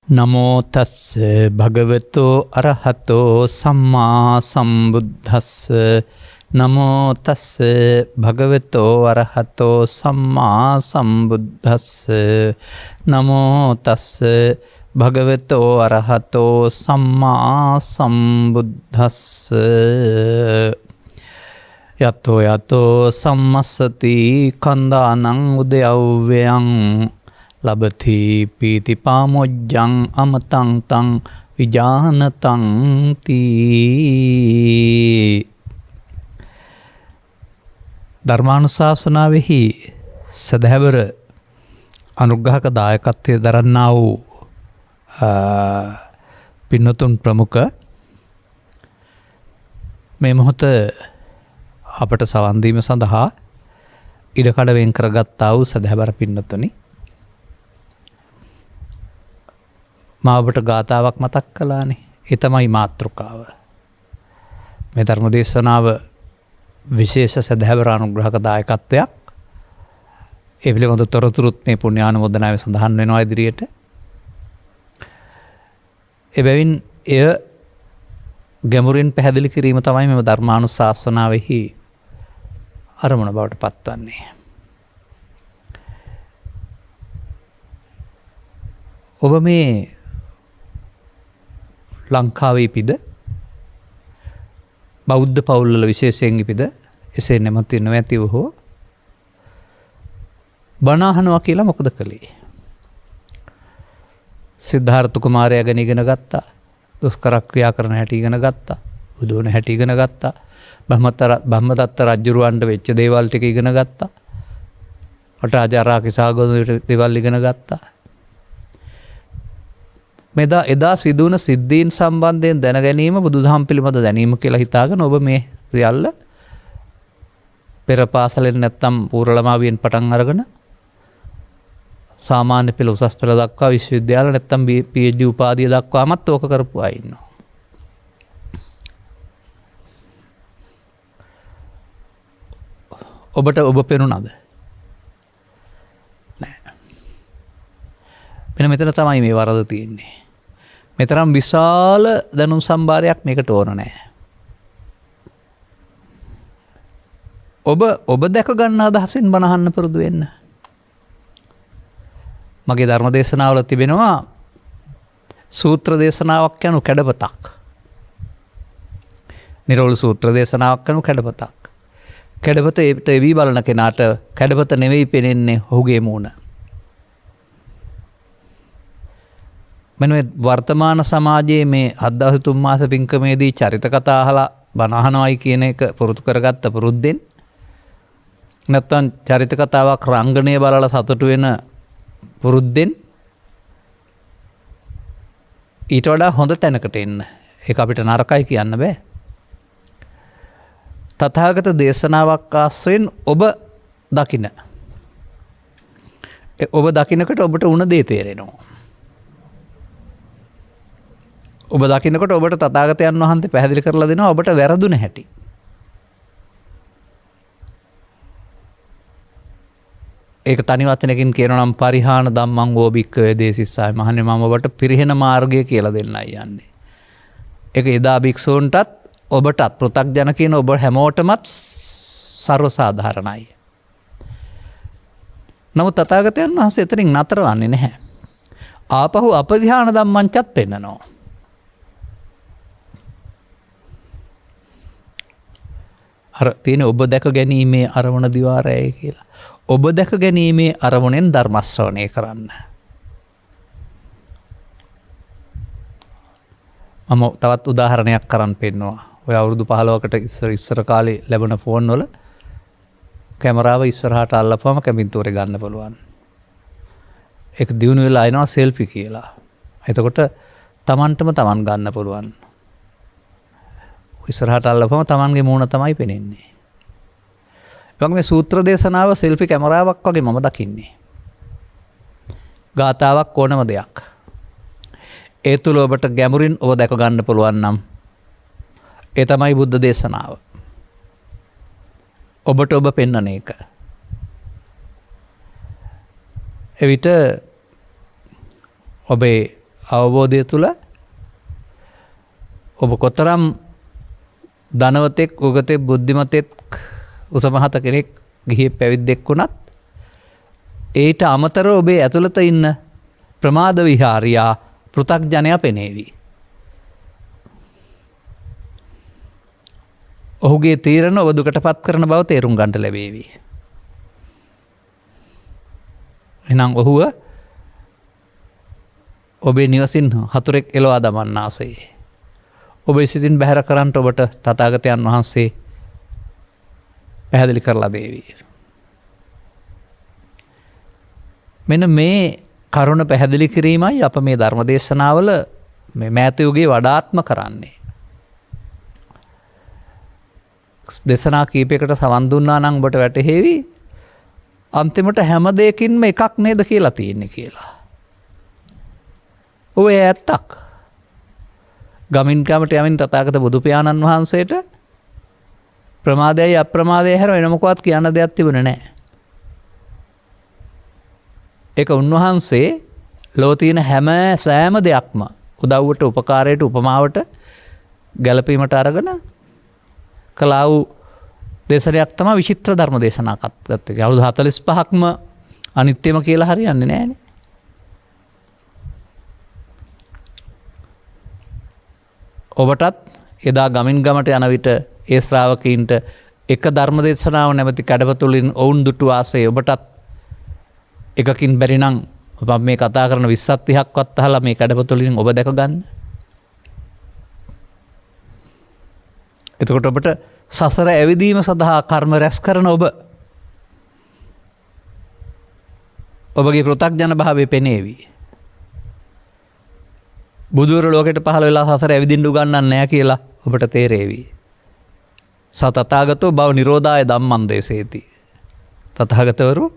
නමෝ තස්ස භගවතෝ අරහතෝ සම්මා සම්බුද්දස්ස නමෝ තස්ස භගවතෝ අරහතෝ සම්මා සම්බුද්දස්ස නමෝ තස්ස භගවතෝ අරහතෝ සම්මා සම්බුද්දස්ස යතෝ යතෝ සම්මස්සති කන්දානං උදයව්වයං ලබති පීති පාමොජ්ජං අමතං තං විජානතං තී. ධර්මානුශාසනාවෙහි සදහැවර අනුග්‍රහක දායකත්වයේ දරන්නා වූ පින්නතුන් ප්‍රමුඛ මේ මොහොත අපට සවන් දීම සඳහා ඉඩකඩ වෙන් කරගත්තා වූ සදහැවර පින්නතුනි, මා ඔබට ගාථාවක් මතක් කළානේ. ඒ තමයි මාතෘකාව. මේ ධර්ම දේශනාව විශේෂ සදහැවර අනුග්‍රහක දායකත්වයක්. ඒ පිළිබඳ තොරතුරුත් මේ පුණ්‍යානුමෝදනාවේ සඳහන් වෙනවා ඉදිරියට. එබැවින් එය ගැඹුරින් පැහැදිලි කිරීම තමයි මෙම ධර්මානුශාසනාවෙහි අරමුණ බවට පත්වන්නේ. ඔබ මේ ලංකාවේ ඉපිද බෞද්ධ පවුල්වල විශේෂයෙන් ඉපිද එසේ නැමති නොඇතිව හෝ බණ අහනවා කියලා මොකද කළේ? සිද්ධාර්ථ කුමාරයා ගැන ඉගෙන ගත්තා. දුෂ්කර ක්‍රියා කරන හැටි ඉගෙන ගත්තා. බුදු වුණ හැටි ඉගෙන ගත්තා. බ්‍රහ්මදත්ත රජුරවන්ට වෙච්ච දේවල් ටික ඉගෙන ගත්තා. අටාචාරා කිසాగොඳු දේවල් ඉගෙන ගත්තා. මෙදා එදා සිදුවන සිද්ධීන් සම්බන්ධයෙන් දැන ගැනීම බුදුදහම පිළිබඳ දැනීම කියලා හිතාගෙන ඔබ මේ සියල්ල පෙර පාසලෙන් නැත්තම් පූර්වළමාවියෙන් පටන් අරගෙන සාමාන්‍ය පෙළ උසස් පෙළ දක්වා විශ්වවිද්‍යාල නැත්තම් PhD උපාධිය දක්වාමත් ඕක කරපු අය ඉන්නවා. ඔබට ඔබ පෙනුනද? නෑ. මෙතන තමයි මේ වරද තියෙන්නේ. මෙතරම් විශාල දැනුම් සම්භාරයක් මේකට ඕන නෑ. ඔබ දැක ගන්න අදහසින් බණ අහන්න පුරුදු වෙන්න. මගේ ධර්ම දේශනාවල තිබෙනවා සූත්‍ර දේශනාවක් යනු කැඩපතක්. නිරෝල සූත්‍ර දේශනාවක් යනු කැඩපතක්. කැඩපත ඒට එවී බලන කෙනාට කැඩපත නෙවෙයි පෙනෙන්නේ ඔහුගේ මූණ. මෙන්න වර්තමාන සමාජයේ මේ අද්දවස තුන් මාස පින්කමේදී චරිත කතා අහලා බණ අහනවයි කියන එක පුරුදු කරගත්ත පුරුද්දෙන් නැත්තම් චරිත කතාවක් රංගනය බලලා සතුටු වෙන පුරුද්දෙන් ඊට වඩා හොඳ තැනකට එන්න. ඒක අපිට නරකයි කියන්න බෑ. තථාගත දේශනාවක් ආශ්‍රයෙන් ඔබ දකින්නකොට ඔබට උණ දේ තේරෙනවා. ඔබ දකින්නකොට ඔබට තථාගතයන් වහන්සේ පැහැදිලි කරලා දෙනවා ඔබට වැරදුන හැටි. ඒක තනි වචනකින් කියනවා නම් පරිහාන ධම්මං වෝ භික්ඛවේ දේසිස්සාය. මහන්නේ මම ඔබට පිරිහෙන මාර්ගය කියලා දෙන්නයි යන්නේ. ඒක එදා භික්ෂූන්ටත් ඔබටත් පෘථග්ජන කියන ඔබ හැමෝටමත් සර්ව සාධාරණයි. නමුත් තථාගතයන් වහන්සේ එතනින් නතර වන්නේ නැහැ. ආපහු අපධ්‍යාන ධම්මංචත් පෙන්නනවා. අර තියෙන ඔබ දැක ගැනීමේ අරමුණ දිවාරයයි කියලා. ඔබ දැක ගැනීමේ අරමුණෙන් ධර්ම ශ්‍රවණය කරන්න. මම තවත් උදාහරණයක් කරන් පෙන්නවා. ඔය අවුරුදු 15කට ඉස්සර කාලේ ලැබුණ ෆෝන් වල කැමරාව ඉස්සරහට අල්ලපුවම කැමින්තෝරේ ගන්න පුළුවන්. ඒක දිනු වෙලා එනවා සෙල්ෆි කියලා. එතකොට Tamanටම Taman ගන්න පුළුවන්. ඉස්සරහට අල්ලපුවම Tamanගේ මූණ තමයි පෙනෙන්නේ. වගේ මේ සූත්‍ර දේශනාව සෙල්ෆි කැමරාවක් වගේ මම දකින්නේ. ගාතාවක් ඕනම දෙයක්. ඒ තුල ඔබට ගැඹුරින් ඔබ දැක ගන්න පුළුවන් නම් ඒ තමයි බුද්ධ දේශනාව. ඔබට ඔබ පෙන්වන එක. එවිට ඔබේ අවබෝධය තුළ ඔබ කොතරම් ධනවතෙක් උගතෙක් බුද්ධිමතෙක් උසමහත කෙනෙක් ගිහි පැවිද්දෙක් වුණත් ඊට අමතරව ඔබේ ඇතුළත ඉන්න ප්‍රමාද විහාරියා පෘථග්ජනයා පෙනේවි. ඔහුගේ තීරණ ඔබ දුකටපත් කරන බව තේරුම් ගන්නට ලැබේවි. එහෙනම් ඔහුව ඔබේ නිවසින් හතුරෙක් එලවා දමන්නාසේ. ඔබ සිතින් බැහැර කරන්නට ඔබට තථාගතයන් වහන්සේ පැහැදිලි කරලා දේවි. මෙන්න මේ කරුණ පැහැදිලි කිරීමයි අප මේ ධර්ම දේශනාවල මේ මෑත යුගයේ වඩාත්ම කරන්නේ. දේශනා කීපයකට සවන් දුන්නා නම් ඔබට වැටහෙවි අන්තිමට හැම දෙයකින්ම එකක් නේද කියලා තියෙන්නේ කියලා. ඔය ඇත්තක්. ගමින් ගමට යමින් තථාගත බුදු පියාණන් වහන්සේට ප්‍රමාදයයි අප්‍රමාදයයි හැර වෙන මොකවත් කියන්න දෙයක් තිබුණේ නැහැ. ඒක උන්වහන්සේ ලෝ තියෙන සෑම දෙයක්ම උදව්වට උපකාරයට උපමාවට ගැලපීමට අරගෙන කළා වූ දේශනයක් තමයි විචිත්‍ර ධර්ම දේශනා ගත්තේ. අවුරුදු 45ක්ම අනිත්‍යම කියලා හරියන්නේ නැහැනේ. ඔබටත් එදා ගමින් ගමට යන විට ඒ ශ්‍රාවකීන්ට එක ධර්ම දේශනාව නැමැති කඩපතුලින් ඔවුන් දුටු ආසේ ඔබටත් එකකින් බැරි නම් මම මේ කතා කරන 20ක් 30ක්වත් අහලා මේ කඩපතුලින් ඔබ දැක ගන්න. එතකොට ඔබට සසර ඇවිදීම සඳහා කර්ම රැස් කරන ඔබගේ පෘථග්ජන භාවය පෙනේවි. බුදුවරු ලෝකෙට පහළ වෙලා සසර ඇවිදින්න උගන්වන්නේ නැහැ කියලා ඔබට තේරෙවි. සතථාගතෝ භව නිරෝධාය ධම්මං දේශේති. තථාගතවරු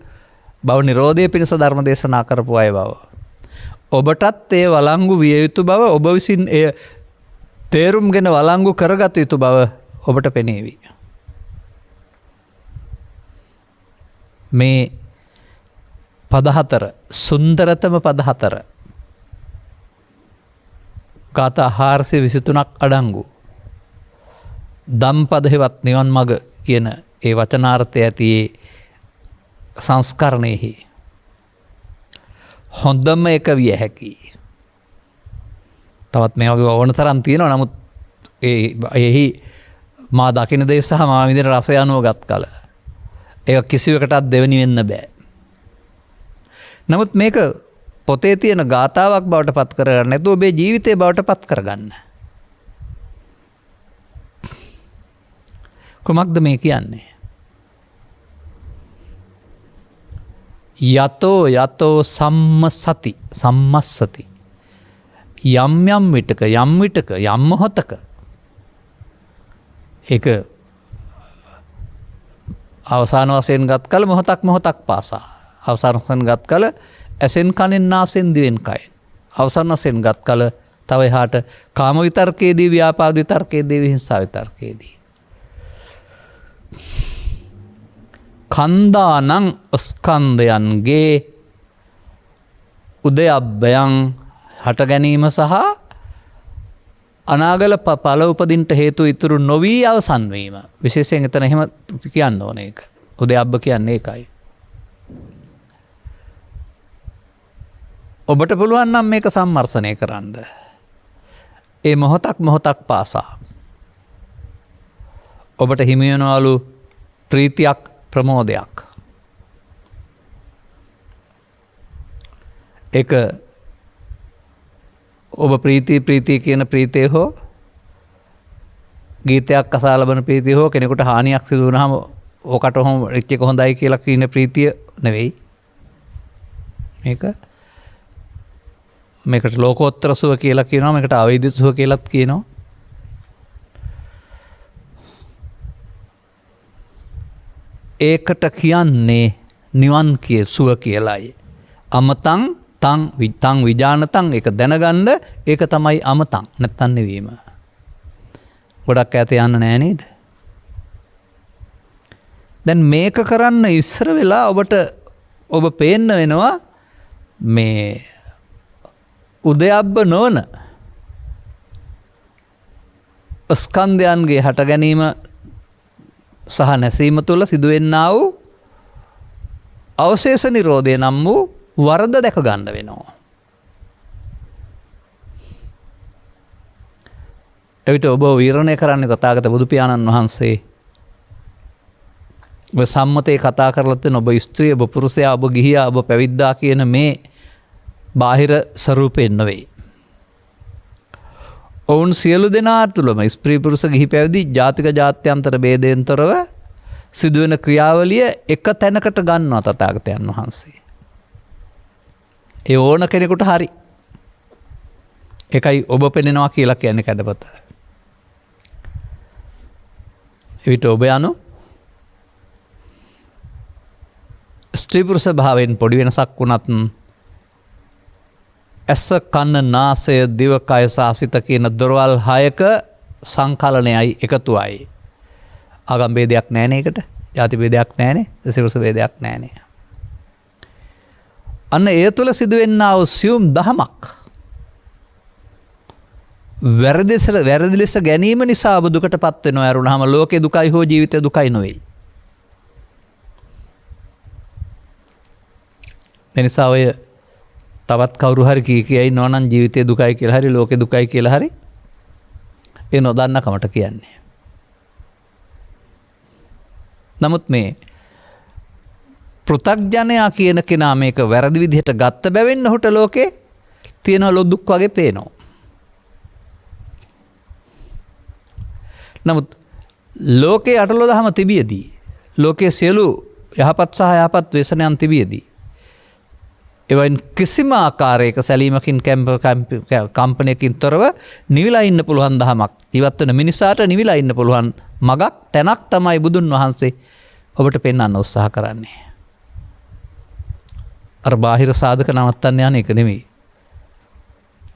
භව නිරෝධය පිණිස ධර්ම දේශනා කරපු අය බව. ඔබටත් ඒ වළංගු විය යුතු බව ඔබ විසින් එය තේරුම්ගෙන වළංගු කරගත යුතු බව ඔබට පෙනේවි. මේ පද 4 සුන්දරතම පද 4 ගාථා 423ක් අඩංගු ධම්පද හෙවත් නිවන් මඟ කියන ඒ වචනාර්ථය ඇති සංස්කරණයෙහි හොඳම එක විය හැකි. තවත් මේ වගේ ඕන තරම් තියෙනවා. නමුත් එහි මා දකින දේ සහ මා විඳින රසය අනුව ගත් කල ඒක කිසිවකටත් දෙවෙනි වෙන්න බෑ. නමුත් මේක පොතේ තියෙන ගාථාවක් බවට පත් කරගන්න නැතුව ඔබේ ජීවිතේ බවට පත් කරගන්න. කොමක්ද මේ කියන්නේ? යතෝ සම්මසති සම්මස්සති යම් විටක යම් මොහොතක ඒක අවසාන වශයෙන් ගත් කල මොහොතක් පාසා අවසාන වශයෙන් ගත් කල ඇසෙන් කනෙන් නාසෙන් දිවෙන් කයෙන් අවසාන වශයෙන් ගත් කල තව එහාට කාම විතර්කයේදී ව්‍යාපාද විතර්කයේදී විහිංසා විතර්කයේදී කන්දානං ස්කන්ධයන්ගේ උදයබ්බයන් හට ගැනීම සහ අනාගල ඵල උපදින්නට හේතු ඉතුරු නොවි අවසන් වීම. විශේෂයෙන් එතන එහෙම කියන්න ඕනේ ඒක. උදයබ්බ කියන්නේ ඒකයි. ඔබට පුළුවන් නම් මේක සම්මර්ෂණය කරන්න. ඒ මොහොතක් පාසා ඔබට හිමි වෙනවලු ප්‍රීතියක් ප්‍රමෝදයක්. ඒක ඔබ ප්‍රීති කියන ප්‍රීතිය හෝ ගීතයක් අසා ලබන ප්‍රීතිය හෝ කෙනෙකුට හානියක් සිදු වුණාම ඕකට ඔහොම එච්ච එක හොඳයි කියලා කියන ප්‍රීතිය නෙවෙයි. මේකට ලෝකෝත්තර සුව කියලා කියනවා. මේකට අවෛද්‍ය සුව කියලාත් කියනවා. ඒකට කියන්නේ නිවන් සුව කියලායි. අමතං තං විජානතං ඒක දැනගන්න ඒක තමයි අමතං නැත්තන් නෙවීම. ගොඩක් ඈත යන්න නෑ නේද? දැන් මේක කරන්න ඉස්සර වෙලා ඔබ පේන්න වෙනවා මේ උදයබ්බ නොවන ස්කන්ධයන්ගේ හට ගැනීම සහ නැසීම තුළ සිදුවෙන්නා වූ අවශේෂ නිරෝධය නම් වූ වරද දැක ගන්න වෙනවා. එවිට ඔබ විවරණය කරන්නේ තථාගත බුදු පියාණන් වහන්සේ ඔබ සම්මතේ කතා කරලා තියෙන ඔබ ස්ත්‍රිය, ඔබ පුරුෂයා, ඔබ ගිහියා, ඔබ පැවිද්දා කියන මේ බාහිර ස්වරූපයෙන් නෙවෙයි. ඔවුන් සියලු දෙනා තුළම ස්ත්‍රී පුරුෂ ගිහි පැවිදි ජාතික ජාත්‍යන්තර ભેදයෙන් තොරව සිදුවෙන ක්‍රියාවලිය එක තැනකට ගන්නවා තථාගතයන් වහන්සේ. ඒ ඕන කෙනෙකුට හරි. ඒකයි ඔබ පෙනෙනවා කියලා කියන්නේ කැඩපත. එවිට ඔබ යනු ස්ත්‍රී පුරුෂ භාවයෙන් පොඩි වෙනසක් වුණත් ඇස කන නාසය දිව කය සාසිත කියන දොරවල් 6ක සංකලනයයි එකතුවයි. ආගම් ભેදයක් නැහැනේ ඒකට. ජාති ભેදයක් නැහැනේ. දසවිස ભેදයක් නැහැනේ. අන්න ඒ තුල සිදුවෙනා වූ සියුම් දහමක් වැරදි ලෙස ගැනීම නිසා ඔබ දුකටපත් වෙනවා. අරුණාම ලෝකේ දුකයි හෝ ජීවිතේ දුකයි නෙවෙයි. එනිසා ඔය තවත් කවුරු හරි කියයි නෝනම් ජීවිතේ දුකයි කියලා හරි ලෝකේ දුකයි කියලා හරි ඒ නොදන්න කමට කියන්නේ. නමුත් මේ පෘථග්ජනයා කියන කෙනා මේක වැරදි විදිහට ගත්ත බැවින් ඔහුට ලෝකේ තියෙන ලොදුක් වගේ පේනවා. නමුත් ලෝකේ අටලෝ දහම තිබියදී ලෝකයේ සියලු යහපත් සහ යහපත් වේසනයන් තිබියදී එවයින් කිසිම ආකාරයක සැලීමකින් කම්පනයකින් තොරව නිවිලා ඉන්න පුළුවන් දහමක් ඉවත් වෙන මිනිසාට නිවිලා ඉන්න පුළුවන් මගක් තැනක් තමයි බුදුන් වහන්සේ ඔබට පෙන්වන්න උත්සාහ කරන්නේ. අර බාහිර සාධක නවත්තන්න යන එක නෙමෙයි.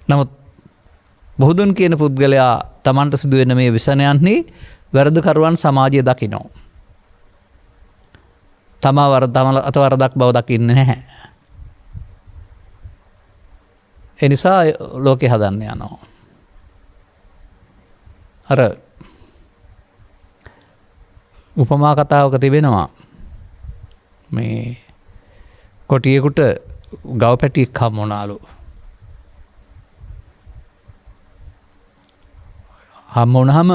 නමුත් බොහෝදුන් කියන පුද්ගලයා Tamanට සිදුවෙන මේ විසනයන්හි වැරදිකරුවන් සමාජය දකිනවා. තමා වරදක් බව දකින්නේ නැහැ. ඒ නිසා ලෝකේ හදන්න යනවා. අර උපමා කතාවක තිබෙනවා මේ කොටියෙකුට ගව පැටියෙක් හම්බ වුණාලු. හම්බ වුණාම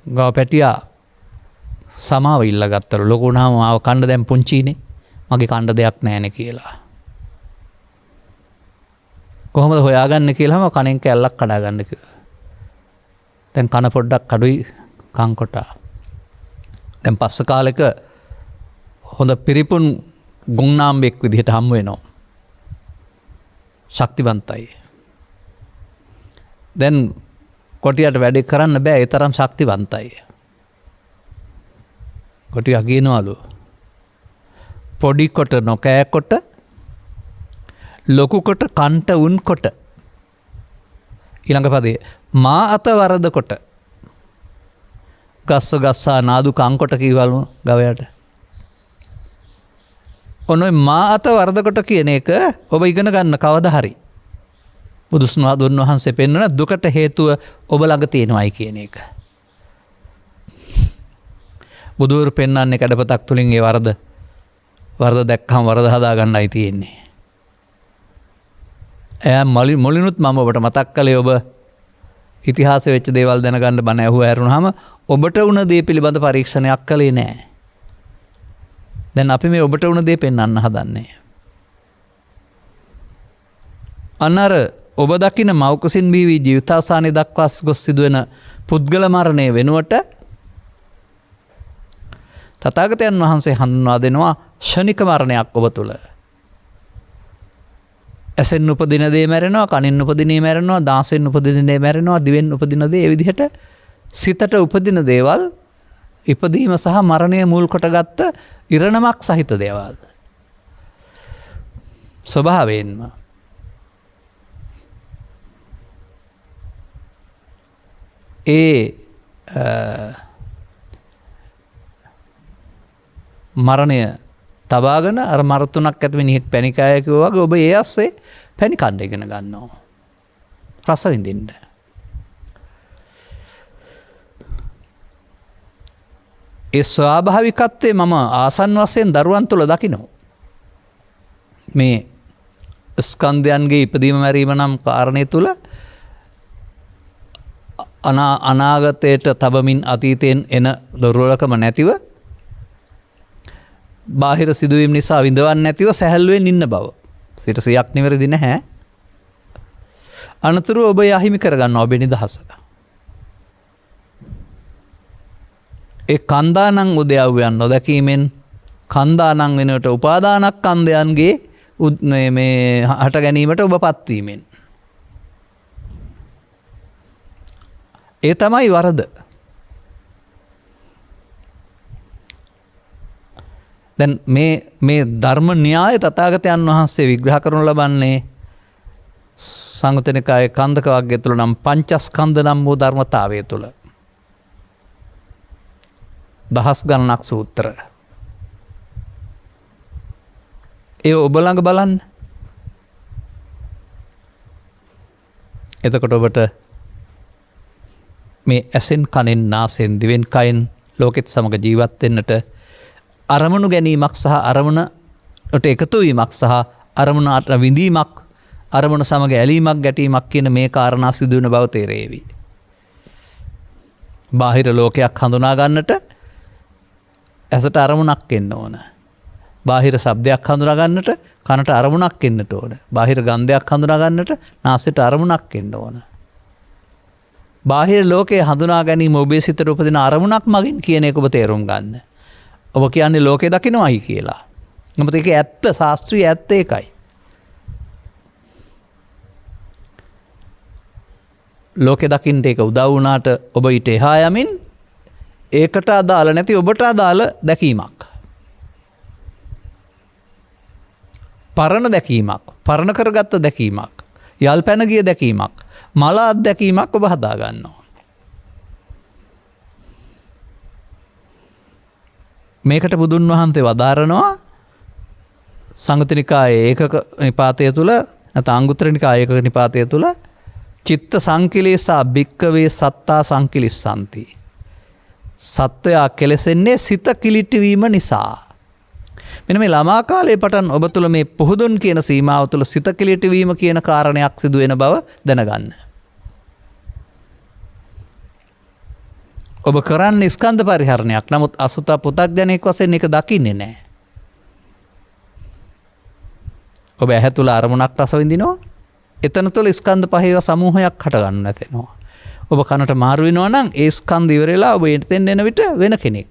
ගව පැටියා සමාව ඉල්ලගත්තලු. ලොකු වුණාම ආව කන්න දැන් පුංචිනේ. මගේ කණ්ඩ දෙයක් නැහැනේ කියලා. කොහොමද හොයාගන්නේ කියලාම කණෙන් කැල්ලක් කඩා ගන්න කිව්වා. දැන් කන පොඩ්ඩක් අඩුයි කන් කොටා. දැන් පස්ස කාලෙක හොඳ පිරිපුන් ගුණාම්බෙක් විදිහට හම්බ වෙනවා. ශක්තිවන්තයි. දැන් කොටියට වැඩ කරන්න බෑ ඒ තරම් ශක්තිවන්තයි. කොටියා කියනවලු පොඩි කොට නොකෑ කොට ලොකු කොට කන්ට උන් කොට ඊළඟ පදේ මා අත වරද කොට ගස්ස ගස්සා නාදු කන් කොට කීවලු ගවයාට. ඔනොයි මා අත වරද කොට කියන එක ඔබ ඉගෙන ගන්න කවදා හරි බුදුන් වහන්සේ පෙන්වන දුකට හේතුව ඔබ ළඟ තියෙනවායි කියන එක. බුදුවරු පෙන්වන්නේ කඩපතක් තුලින් ඒ වරද දැක්කම වරද හදා ගන්නයි තියෙන්නේ. එයා මුලිනුත් මම ඔබට මතක් කළේ ඔබ ඉතිහාසෙ වෙච්ච දේවල් දැනගන්න බණ ඇහුවා ඇරුණාම ඔබට වුණ දේ පිළිබඳ පරීක්ෂණයක් කළේ නැහැ. දැන් අපි මේ ඔබට වුණ දේ පෙන්වන්න හදන්නේ. අන්නර ඔබ දකින මෞකසින් බීවි ජීවිතාසානයේ දක්වා ගොස් සිදුවෙන පුද්ගල මරණය වෙනුවට තථාගතයන් වහන්සේ හඳුන්වා දෙනවා ෂණික මරණයක් ඔබ තුළ. ඇසෙන් උපදින දේ මැරෙනවා, කනින් උපදින දේ මැරෙනවා, දාසෙන් උපදින දේ මැරෙනවා, දිවෙන් උපදින දේ ඒ විදිහට සිතට උපදින දේවල් ඉපදීම සහ මරණය මුල් කොටගත්ත ඉරණමක් සහිත දේවල්. ස්වභාවයෙන්ම මරණය තබාගෙන අර මර 3ක් ඇති මිනිහෙක් පැණි කෑය කිව්වා වගේ ඔබ ඒ ASසේ පැණි කන්න ඉගෙන ගන්නවා. රස විඳින්න. ඒ ස්වාභාවිකත්වයේ මම ආසන්න වශයෙන් දරුවන් තුළ දකිනවා. මේ ස්කන්ධයන්ගේ ඉපදීම මැරීම නම් කාරණය තුළ අනාගතයට තබමින් අතීතයෙන් එන දුර්වලකම නැතිව බාහිර සිදුවීම් නිසා විඳවන්නේ නැතිව සැහැල්ලුවෙන් ඉන්න බව. 100ක් නිවැරදි නැහැ. අනතුරු ඔබ යහිමි කරගන්න ඔබේ නිදහස. ඒ කන්දානං උදයව්‍යයන් නොදැකීමෙන් කන්දානං වෙනුවට උපාදානක් කන්දයන්ගේ මේ හට ගැනීමට ඔබ පත්වීමෙන්. ඒ තමයි වරද. දැන් මේ ධර්ම න්‍යාය තථාගතයන් වහන්සේ විග්‍රහ කරනු ලබන්නේ සංයුත්ත නිකායේ කන්දක වර්ගය තුළ නම් පංචස්කන්ධ නම් වූ ධර්මතාවය තුළ. දහස් ගණනක් සූත්‍ර. ඒ ඔබ ළඟ බලන්න. එතකොට ඔබට මේ ඇසෙන් කනෙන් නාසයෙන් දිවෙන් කයෙන් ලෝකෙත් සමග ජීවත් වෙන්නට අරමුණු ගැනීමක් සහ අරමුණට එකතු වීමක් සහ අරමුණට විඳීමක් අරමුණ සමග ඇලීමක් ගැටීමක් කියන මේ කාරණා සිදු වෙන බව තේරෙවි. බාහිර ලෝකයක් හඳුනා ගන්නට ඇසට අරමුණක් එන්න ඕන. බාහිර ශබ්දයක් හඳුනා ගන්නට කනට අරමුණක් එන්නට ඕන. බාහිර ගන්ධයක් හඳුනා ගන්නට නාසයට අරමුණක් එන්න ඕන. බාහිර ලෝකයේ හඳුනා ගැනීම ඔබේ සිතට උපදින අරමුණක් මගින් කියන එක ඔබ තේරුම් ගන්න. ඔබ කියන්නේ ලෝකේ දකින්නයි කියලා. නමුත් ඒක ඇත්ත ශාස්ත්‍රීය ඇත්ත ඒකයි. ලෝකේ දකින්න ඒක උදව් වුණාට ඔබ ඊට එහා යමින් ඒකට අදාළ නැති ඔබට අදාළ දැකීමක්. පරණ දැකීමක්, පරණ කරගත්ත දැකීමක්, යල් පැන ගිය දැකීමක්, මල අත්දැකීමක් ඔබ හදා ගන්නවා. මේකට බුදුන් වහන්සේ වදාරනවා සංයුත්ත නිකායේ ඒකක නිපාතය තුල නැත්නම් අංගුත්තර නිකායේ ඒකක නිපාතය තුල චිත්ත සංකිලේසා භික්කවේ සත්තා සංකිලිස්සanti. සත්වයා කෙලෙසෙන්නේ සිත කිලිටි වීම නිසා. මෙන්න මේ ළමා කාලයේ පටන් ඔබ තුල මේ පුහුදුන් කියන සීමාව තුල සිත කිලිටි වීම කියන කාරණයක් සිදු වෙන බව දැනගන්න. ඔබ කරන්නේ ස්කන්ධ පරිහරණයක්. නමුත් අසුත පුතග්ජනෙක් වශයෙන් ඒක දකින්නේ නැහැ. ඔබ ඇහැ තුල අරමුණක් රස විඳිනවා. එතන තුල ස්කන්ධ පහේව සමූහයක් හට ගන්න නැතෙනවා. ඔබ කනට මාරු වෙනවා නම් ඒ ස්කන්ධ ඉවරලා ඔබ එතෙන් එන විට වෙන කෙනෙක්.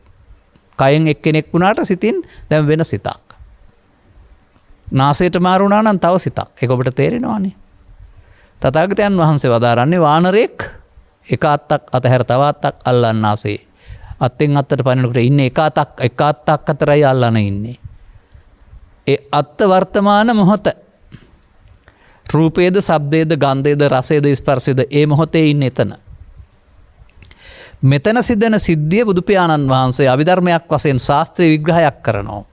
කයෙන් එක්කෙනෙක් වුණාට සිතින් දැන් වෙන සිතක්. නාසයට මාරු වුණා නම් තව සිතක්. ඒක ඔබට තේරෙනවනේ. තථාගතයන් වහන්සේ වදාරන්නේ වානරෙක් එක අත්තක් අතහැර තව අත්තක් අල්ලන්න ආසේ. අත්ෙන් අත්තට පනිනකොට ඉන්නේ එක අත්තක් අතරයි අල්ලන ඉන්නේ. ඒ අත්ත වර්තමාන මොහොත. රූපේද, ශබ්දේද, ගන්ධේද, රසේද, ස්පර්ශේද ඒ මොහොතේ ඉන්නේ එතන. මෙතන සිදෙන සිද්ධිය බුදු පියාණන් වහන්සේ අභිධර්මයක් වශයෙන් ශාස්ත්‍රීය විග්‍රහයක් කරනවා.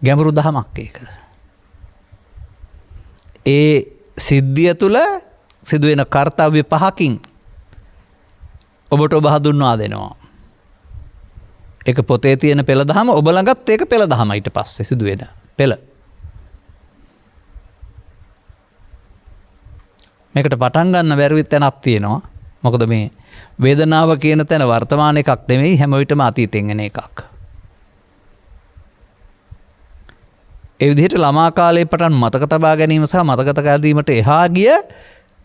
ගැඹුරු දහමක් ඒක. ඒ සිද්ධිය තුළ සිදුවෙන කාර්යය පහකින් ඔබට ඔබ හඳුන්වා දෙනවා. ඒක පොතේ තියෙන පෙළ දහම ඔබ ළඟත් ඒක පෙළ දහම ඊට පස්සේ සිදුවෙන පෙළ. මේකට පටන් ගන්න බැරි තැනක් තියෙනවා. මොකද මේ වේදනාව කියන තැන වර්තමාන එකක් නෙමෙයි හැම විටම අතීතෙන් එන එකක්. ඒ විදිහට ළමා කාලේ පටන් මතක තබා ගැනීම සහ මතක තබා ගැනීමට එහා ගිය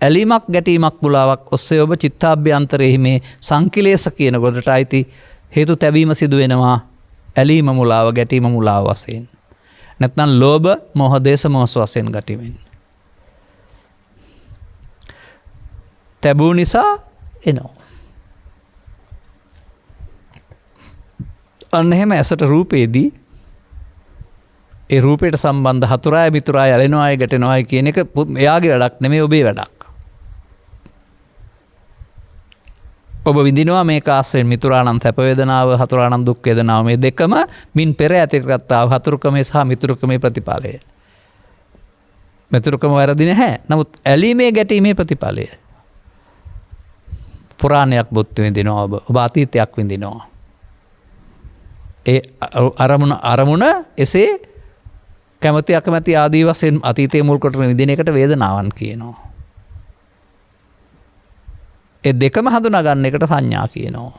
ඇලීමක් ගැටීමක් මුලාවක් ඔස්සේ ඔබ චිත්තාභ්‍යන්තරයේ මේ සංකිලේශ කියන ගොඩට අයිති හේතු තැබීම සිදු වෙනවා. ඇලීම මුලාව ගැටීම මුලාව වශයෙන්. නැත්නම් ලෝභ මොහ දේශ මොහ වශයෙන් ගැටීමෙන්. තැබූ නිසා එනවා. අන්න එහෙම ඇසට රූපේදී ඒ රූපයට සම්බන්ධ හතුරාය මිතුරාය ඇලෙනවායි ගැටෙනවායි කියන එක එයාගේ වැඩක් නෙමෙයි ඔබේ වැඩක්. ඔබ විඳිනවා මේක ආශ්‍රයෙන් මිතුරාණන් සැප වේදනාව හතුරාණන් දුක් වේදනාව මේ දෙකම මින් පෙර ඇතිකරගත්තා හතුරුකමේ සහ මිතුරුකමේ ප්‍රතිඵලය. මිතුරුකම වැරදි නැහැ. නමුත් ඇලීමේ ගැටීමේ ප්‍රතිඵලය. පුරාණයක් බුද්ධ විඳිනවා ඔබ අතීතයක් විඳිනවා. ඒ අරමුණ එසේ කැමති අකමැති ආදී වශයෙන් අතීතයේ මුල් කොට විඳින එකට වේදනාවන් කියනවා. ඒ දෙකම හඳුනා ගන්න එකට සංඥා කියනවා.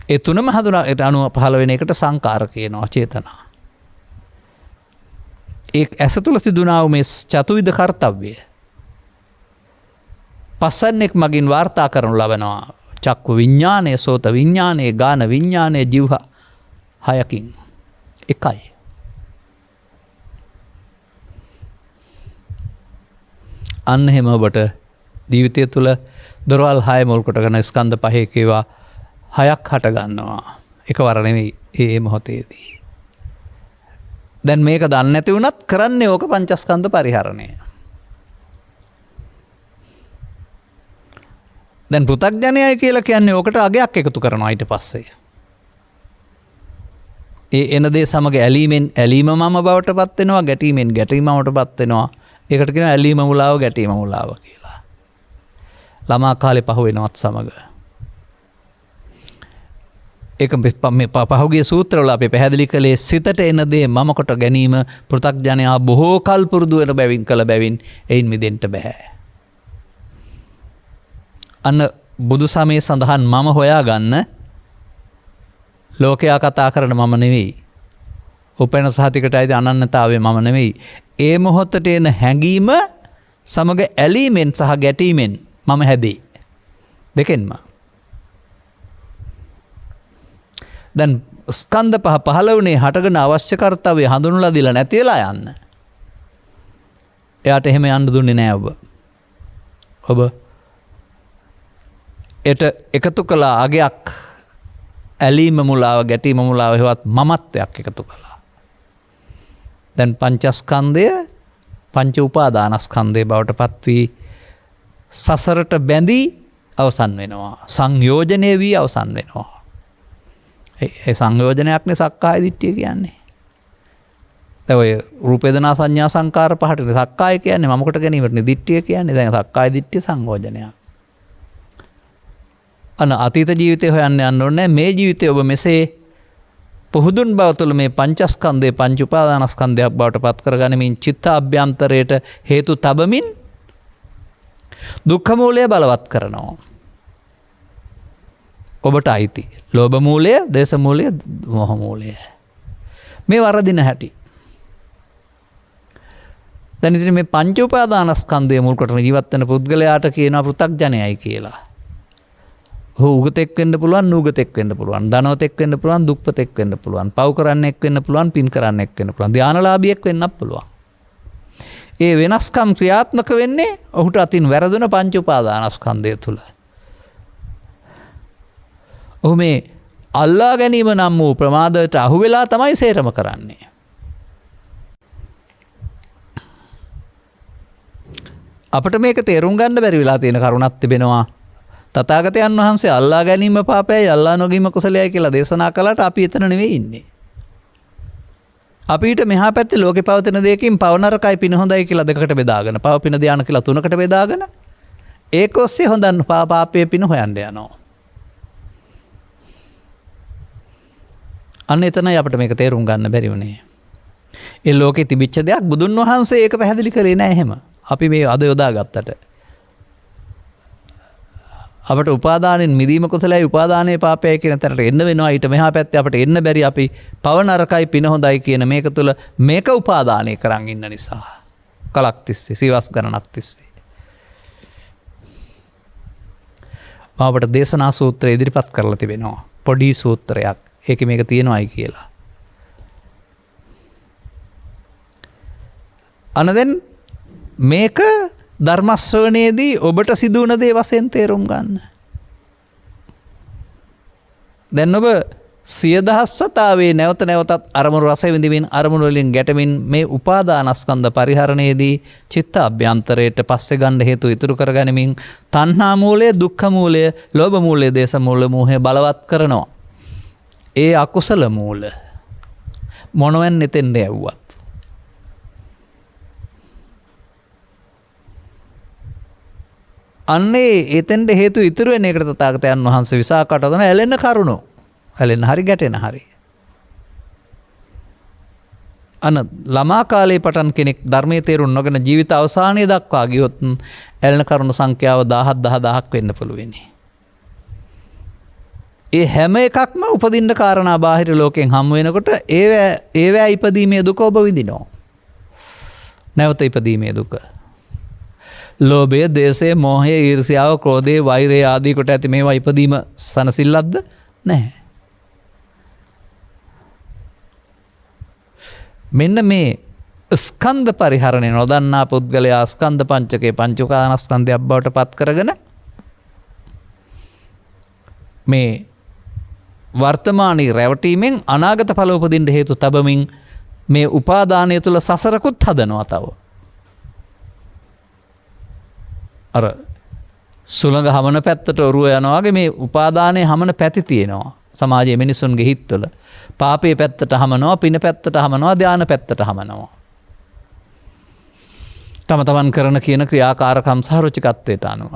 ඒ තුනම හඳුනාට අනුව පහළ වෙන එකට සංකාර කියනවා චේතනා. ඒ ඇස තුළ සිදුනා වූ මේ චතුවිධ කර්තව්‍ය පස්සන්නෙක් මගින් වාර්තා කරනු ලබනවා. චක්කු විඤ්ඤාණය, සෝත විඤ්ඤාණය, ගාන විඤ්ඤාණය, જીව හයකින් එකයි. අන්න එහෙම ඔබට ජීවිතය තුළ දොරවල් 6 මුල් කොටගෙන ස්කන්ධ පහේ කේවා 6ක් හට ගන්නවා. එකවර නෙමෙයි ඒ මොහොතේදී. දැන් මේක දන්නේ නැති වුණත් කරන්නේ ඕක පංචස්කන්ධ පරිහරණය. දැන් පෘථග්ජනයයි කියලා කියන්නේ ඕකට අගයක් එකතු කරනවා ඊට පස්සේ. ඒ එන දේ සමග ඇලීම මම බවට පත් වෙනවා, ගැටීමෙන් ගැටීමකට පත් වෙනවා. ඒකට කියනවා ඇලීම මුලාව, ගැටීම මුලාව කියලා. ළමා කාලේ පහ වෙනවත් සමග. ඒක පහුගිය සූත්‍රවල අපි පැහැදිලි කළේ සිතට එන දේ මම කොට ගැනීම පෘථග්ජනයා බොහෝ කල් පුරුදු වෙන බැවින් කළ බැවින් එයින් මිදෙන්න බෑ. අන්න බුදු සමයේ සඳහන් මම හොයාගන්න ලෝකයා කතා කරන මම නෙවෙයි. උපෙන සහතිකට ඇති අනන්‍යතාවය මම නෙවෙයි. ඒ මොහොතට එන හැඟීම සමග ඇලීමෙන් සහ ගැටීමෙන් මම හැදේ. දෙකෙන්ම. දැන් ස්කන්ධ පහ පහළ වුණේ හටගෙන අවශ්‍ය කර්තව්‍ය හඳුන්වලා දීලා නැති වෙලා යන්න. එයාට එහෙම යන්න දුන්නේ නෑ ඔබ. ඔබ එකතු කළ අගයක් ඇලීම මුලාව, ගැටීම මුලාව හෙවත් මමත්වයක් එකතු කළා. දැන් පංචස්කන්ධය පංච උපාදානස්කන්ධය බවට පත් වී සසරට බැඳී අවසන් වෙනවා. සංයෝජනය වී අවසන් වෙනවා. ඒ සංයෝජනයක්නේ සක්කාය දිට්ඨිය කියන්නේ. දැන් ඔය රූප වේදනා සංඥා සංකාර පහටනේ සක්කාය කියන්නේ මම කොට ගැනීමටනේ දිට්ඨිය කියන්නේ. දැන් සක්කාය දිට්ඨිය සංයෝජනයක්. අන අතීත ජීවිතය හොයන්න යන්න ඕනේ. මේ ජීවිතේ ඔබ මෙසේ පුහුදුන් බව තුළ මේ පංචස්කන්ධය පංච උපාදානස්කන්ධයක් බවට පත් කරගනිමින් චිත්ත අභ්‍යන්තරයට හේතු තබමින් දුක්ඛ මූලය බලවත් කරනවා. ඔබට අයිති ලෝභ මූලය, දේශ මූලය, මෝහ මූලය. මේ වරදින හැටි. දැන් ඉතින් මේ පංච උපාදානස්කන්ධය මුල් කොටගෙන ජීවත් වෙන පුද්ගලයාට කියනවා පෘථග්ජනයයි කියලා. උගතෙක් වෙන්න පුළුවන්, නුගතෙක් වෙන්න පුළුවන්, ධනවතෙක් වෙන්න පුළුවන්, දුප්පතෙක් වෙන්න පුළුවන්, පව් කරන්නෙක් වෙන්න පුළුවන්, පින් කරන්නෙක් වෙන්න පුළුවන්, ධානලාභියෙක් වෙන්නත් පුළුවන්. ඒ වෙනස්කම් ක්‍රියාත්මක වෙන්නේ ඔහුට අතින් වැරදුන පංච උපාදානස්කන්ධය තුල. ඔහු මේ අල්ලා ගැනීම නම් වූ ප්‍රමාදයට අහු වෙලා තමයි සේරම කරන්නේ. අපිට මේක තේරුම් ගන්න බැරි වෙලා තියෙන කරුණක් තිබෙනවා. තථාගතයන් වහන්සේ අල්ලා ගැනීම පාපයයි අල්ලා නොගීම කුසලයයි කියලා දේශනා කළාට අපි එතන නෙවෙයි ඉන්නේ. අපිට මෙහා පැත්තේ ලෝකේ පවතින දෙයකින් පව නරකයි පින හොඳයි කියලා දෙකකට බෙදාගෙන, පව පින ධාන කියලා තුනකට බෙදාගෙන ඒක ඔස්සේ හොඳන් පාපයේ පින හොයන්න යනවා. අන්න එතනයි අපිට මේක තේරුම් ගන්න බැරි වුණේ. ඒ ලෝකේ තිබිච්ච දෙයක් බුදුන් වහන්සේ ඒක පැහැදිලි කරේ නෑ එහෙම. අපි මේ අද යොදාගත්තට අපට උපාදානෙන් මිදීම කුසලයි උපාදානයේ පාපයයි කියන තැනට එන්න වෙනවා. ඊට මෙහා පැත්තේ අපට එන්න බැරි අපි පව නරකයි පින හොඳයි කියන මේක තුළ මේක උපාදානය කරන් ඉන්න නිසා කලක් තිස්සේ සිවස් ගණනක් තිස්සේ මාවට දේශනා සූත්‍රය ඉදිරිපත් කරලා තිබෙනවා. පොඩි සූත්‍රයක්. ඒකේ මේක තියෙනවායි කියලා. අනදෙන් මේක ධර්ම ශ්‍රවණයේදී ඔබට සිදු වුණ දේ වශයෙන් තේරුම් ගන්න. දැන් ඔබ සියදහස්වතාවේ නැවත නැවතත් අරමුණු රස විඳිමින් අරමුණු වලින් ගැටමින් මේ උපාදානස්කන්ධ පරිහරණයේදී චිත්ත අභ්‍යන්තරයට පස්සේ ගන්න හේතු ඉතුරු කරගනිමින් තණ්හා මූලය, දුක්ඛ මූලය, ලෝභ මූලය, දේශ මූල මෝහය බලවත් කරනවා. ඒ අකුසල මූල මොනවෙන් එතෙන්ද යවුවත් අන්නේ එතෙන්ට හේතු ඉතුරු වෙන එකට තථාගතයන් වහන්සේ විසාකට දන ඇලෙන කරුණු ඇලෙන හරි ගැටෙන හරි අන ළමා කාලේ පටන් කෙනෙක් ධර්මයේ තේරුම් නොගෙන ජීවිත අවසානයේ දක්වා ගියොත් ඇලෙන කරුණු සංඛ්‍යාව 10000ක් වෙන්න පුළුවන්. ඒ හැම එකක්ම උපදින්න කාරණා බාහිර ලෝකෙන් හම් වෙනකොට ඒවැ ඉපදීමේ දුක ඔබ විඳිනවා. නැවත ඉපදීමේ දුක. ලෝභය, දේශය, මෝහය, ඊර්ෂ්‍යාව, ක්‍රෝධය, වෛරය ආදී කොට ඇති මේවා ඉපදීම සනසිල්ලක්ද? නැහැ. මෙන්න මේ ස්කන්ධ පරිහරණය නොදන්නා පුද්ගලයා ස්කන්ධ පංචකේ පංච උපාදානස්කන්ධයක් බවට පත් කරගෙන මේ වර්තමානයේ රැවටීමෙන් අනාගත ඵල උපදින්න හේතු තබමින් මේ උපාදානය තුළ සසරකුත් හදනවා තව. අර සුළඟ හමන පැත්තට ඔරුව යනවා වගේ මේ උපාදානයේ හමන පැති තියෙනවා. සමාජයේ මිනිසුන්ගේ හිත්වල පාපේ පැත්තට හමනවා, පින පැත්තට හමනවා, ධාන පැත්තට හමනවා. තම තමන් කරන කියන ක්‍රියාකාරකම් සහ රුචිකත්වයට අනුව.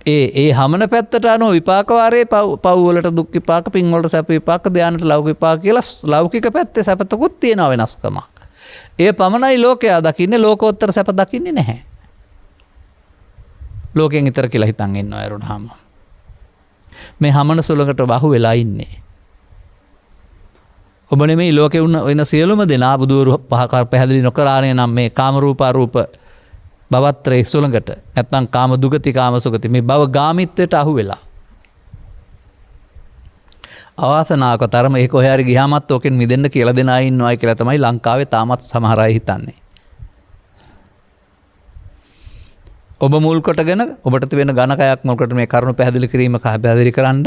ඒ හමන පැත්තට අනුව විපාක වාරයේ පව් වලට දුක් විපාක, පින් වලට සැප විපාක, ධානයට ලෞකික විපාක කියලා ලෞකික පැත්තේ සැපතකුත් තියෙනවා වෙනස්කමක්. ඒ පමණයි ලෝකයා දකින්නේ, ලෝකෝත්තර සැප දකින්නේ නැහැ. ලෝකයෙන් ඊතර කියලා හිතන් ඉන්නවා ඇරුණාම. මේ හමන සුළඟට වහු වෙලා ඉන්නේ. ඔබ නෙමෙයි ලෝකේ වෙන සියලුම දෙනා බුදුරු පහකාර පැහැදිලි නොකරානේ නම් මේ කාම රූප අරූප භවත්‍රේ සුළඟට නැත්නම් කාම දුගති කාම සුගති මේ භව ගාමිත්වයට අහු වෙලා. අවාසනාවක තරම ඒක ඔය හරි ගියාමත් ඕකෙන් මිදෙන්න කියලා දෙන අය ඉන්නවයි කියලා තමයි ලංකාවේ තාමත් සමහර අය හිතන්නේ. ඔබ මුල් කොටගෙන ඔබට වෙන ඝනකයක් මුල් කොට මේ කරුණු පැහැදිලි කිරීම පැහැදිලි කරන්න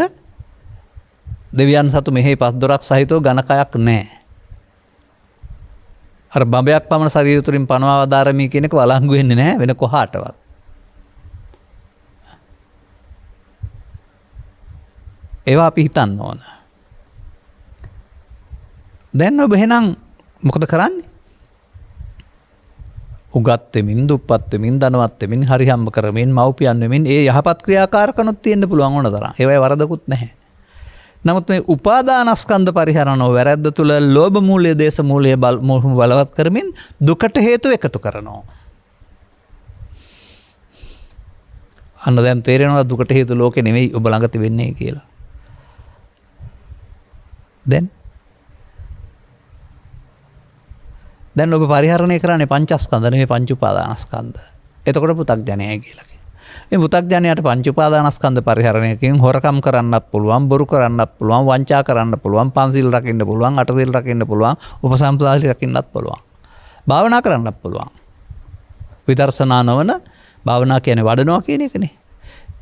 දෙවියන් සතු මෙහි පස් දොරක් සහිතව ඝනකයක් නැහැ. අර බඹයක් පමණ ශරීර තුලින් පනවා වදාරමි කියන එක වළංගු වෙන්නේ නැහැ වෙන කොහාටවත්. ඒවා අපි හිතන්න ඕන. දැන් ඔබ එහෙනම් මොකද කරන්නේ? උගත් වෙමින්, දුප්පත් වෙමින්, ධනවත් වෙමින්, හරි හම්බ කරමින්, මව්පියන් වෙමින් ඒ යහපත් ක්‍රියාකාරකනුත් තියෙන්න පුළුවන් ඕන තරම්. ඒවයි වරදකුත් නැහැ. නමුත් මේ උපාදානස්කන්ධ පරිහරණව වැරද්ද තුල ලෝභ මූලය, දේශ මූලය බලවත් කරමින් දුකට හේතු එකතු කරනවා. අන්න දැන් තේරෙනවා දුකට හේතු ලෝකේ නෙවෙයි ඔබ ළඟ තිබෙන්නේ කියලා. දැන් ඔබ පරිහරණය කරන්නේ පංචස්කන්ධ නෙවෙයි පංච උපාදානස්කන්ධ. එතකොට පු탁ජනයයි කියලා කියනවා. මේ පු탁ජනයට පංච උපාදානස්කන්ධ පරිහරණයකින් හොරකම් කරන්නත් පුළුවන්, බොරු කරන්නත් පුළුවන්, වංචා කරන්න පුළුවන්, පන්සිල් රකින්න පුළුවන්, අටසිල් රකින්න පුළුවන්, උපසම්පදාසි රකින්නත් පුළුවන්. භාවනා කරන්නත් පුළුවන්. විදර්ශනා නොවන භාවනා කියන්නේ වඩනවා කියන එකනේ.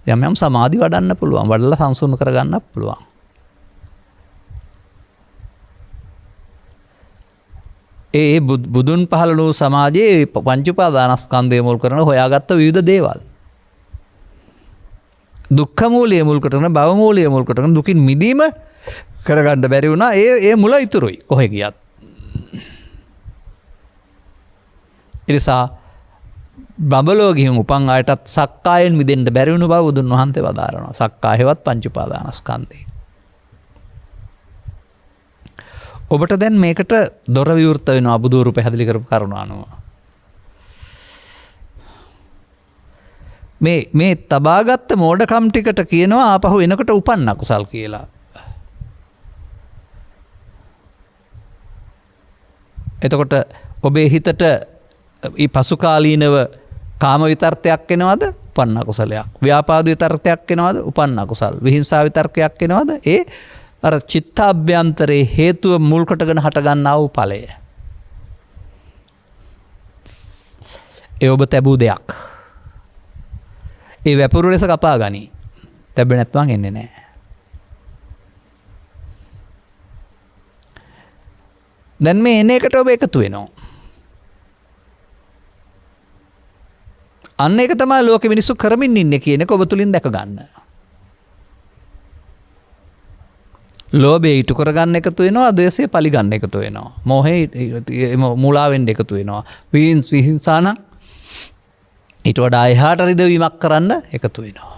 යම් යම් සමාධි වඩන්න පුළුවන්, වඩලා සංසුන් කරගන්නත් පුළුවන්. ඒ බුදුන් පහළ වූ සමාජයේ පංච උපාදානස්කන්ධය මුල් කරන හොයාගත්ත විවිධ දේවල්. දුක්ඛ මූලය මුල් කරගෙන, භව මූලය මුල් කරගෙන දුකින් මිදීම කරගන්න බැරි වුණා. ඒ මුල ඉතුරුයි කොහෙ ගියත්. ඒ නිසා බඹලෝ ගිහින් උපන් ආයටත් සක්කායෙන් මිදෙන්න බැරි වුණ බව බුදුන් වහන්සේ වදාරනවා. සක්කායවත් පංච උපාදානස්කන්ධය. ඔබට දැන් මේකට දොර විවෘත වෙනවා බුදුරු පැහැදිලි කරපු කරුණ අනුව. මේ තබාගත්ත මෝඩකම් ටිකට කියනවා ආපහු එනකොට උපන්න අකුසල් කියලා. එතකොට ඔබේ හිතට පසුකාලීනව කාම විතර්කයක් එනවද? උපන්න අකුසලයක්. ව්‍යාපාද විතර්කයක් එනවද? උපන්න අකුසල්. විහිංසාව විතර්කයක් එනවද? ඒ අර චිත්තාභ්‍යන්තරේ හේතුව මුල් කොටගෙන හටගන්නා වූ ඵලය. ඒ ඔබ තැබූ දෙයක්. ඒ වැපුරු ලෙස කපා ගනි. තැබෙ නැත්නම් එන්නේ නැහැ. දැන් මේ එන එකට ඔබ එකතු වෙනවා. අන්න ඒක තමයි ලෝකෙ මිනිස්සු කරමින් ඉන්නේ කියන එක ඔබ තුලින් දැක ගන්න. ලෝභය ඊට කරගන්න එකතු වෙනවා, ද්වේෂය පරිගන්න එකතු වෙනවා. මෝහය මුලාවෙන් එකතු වෙනවා. විහිංසාන ඊට වඩා එහාට රිදවීමක් කරන්න එකතු වෙනවා.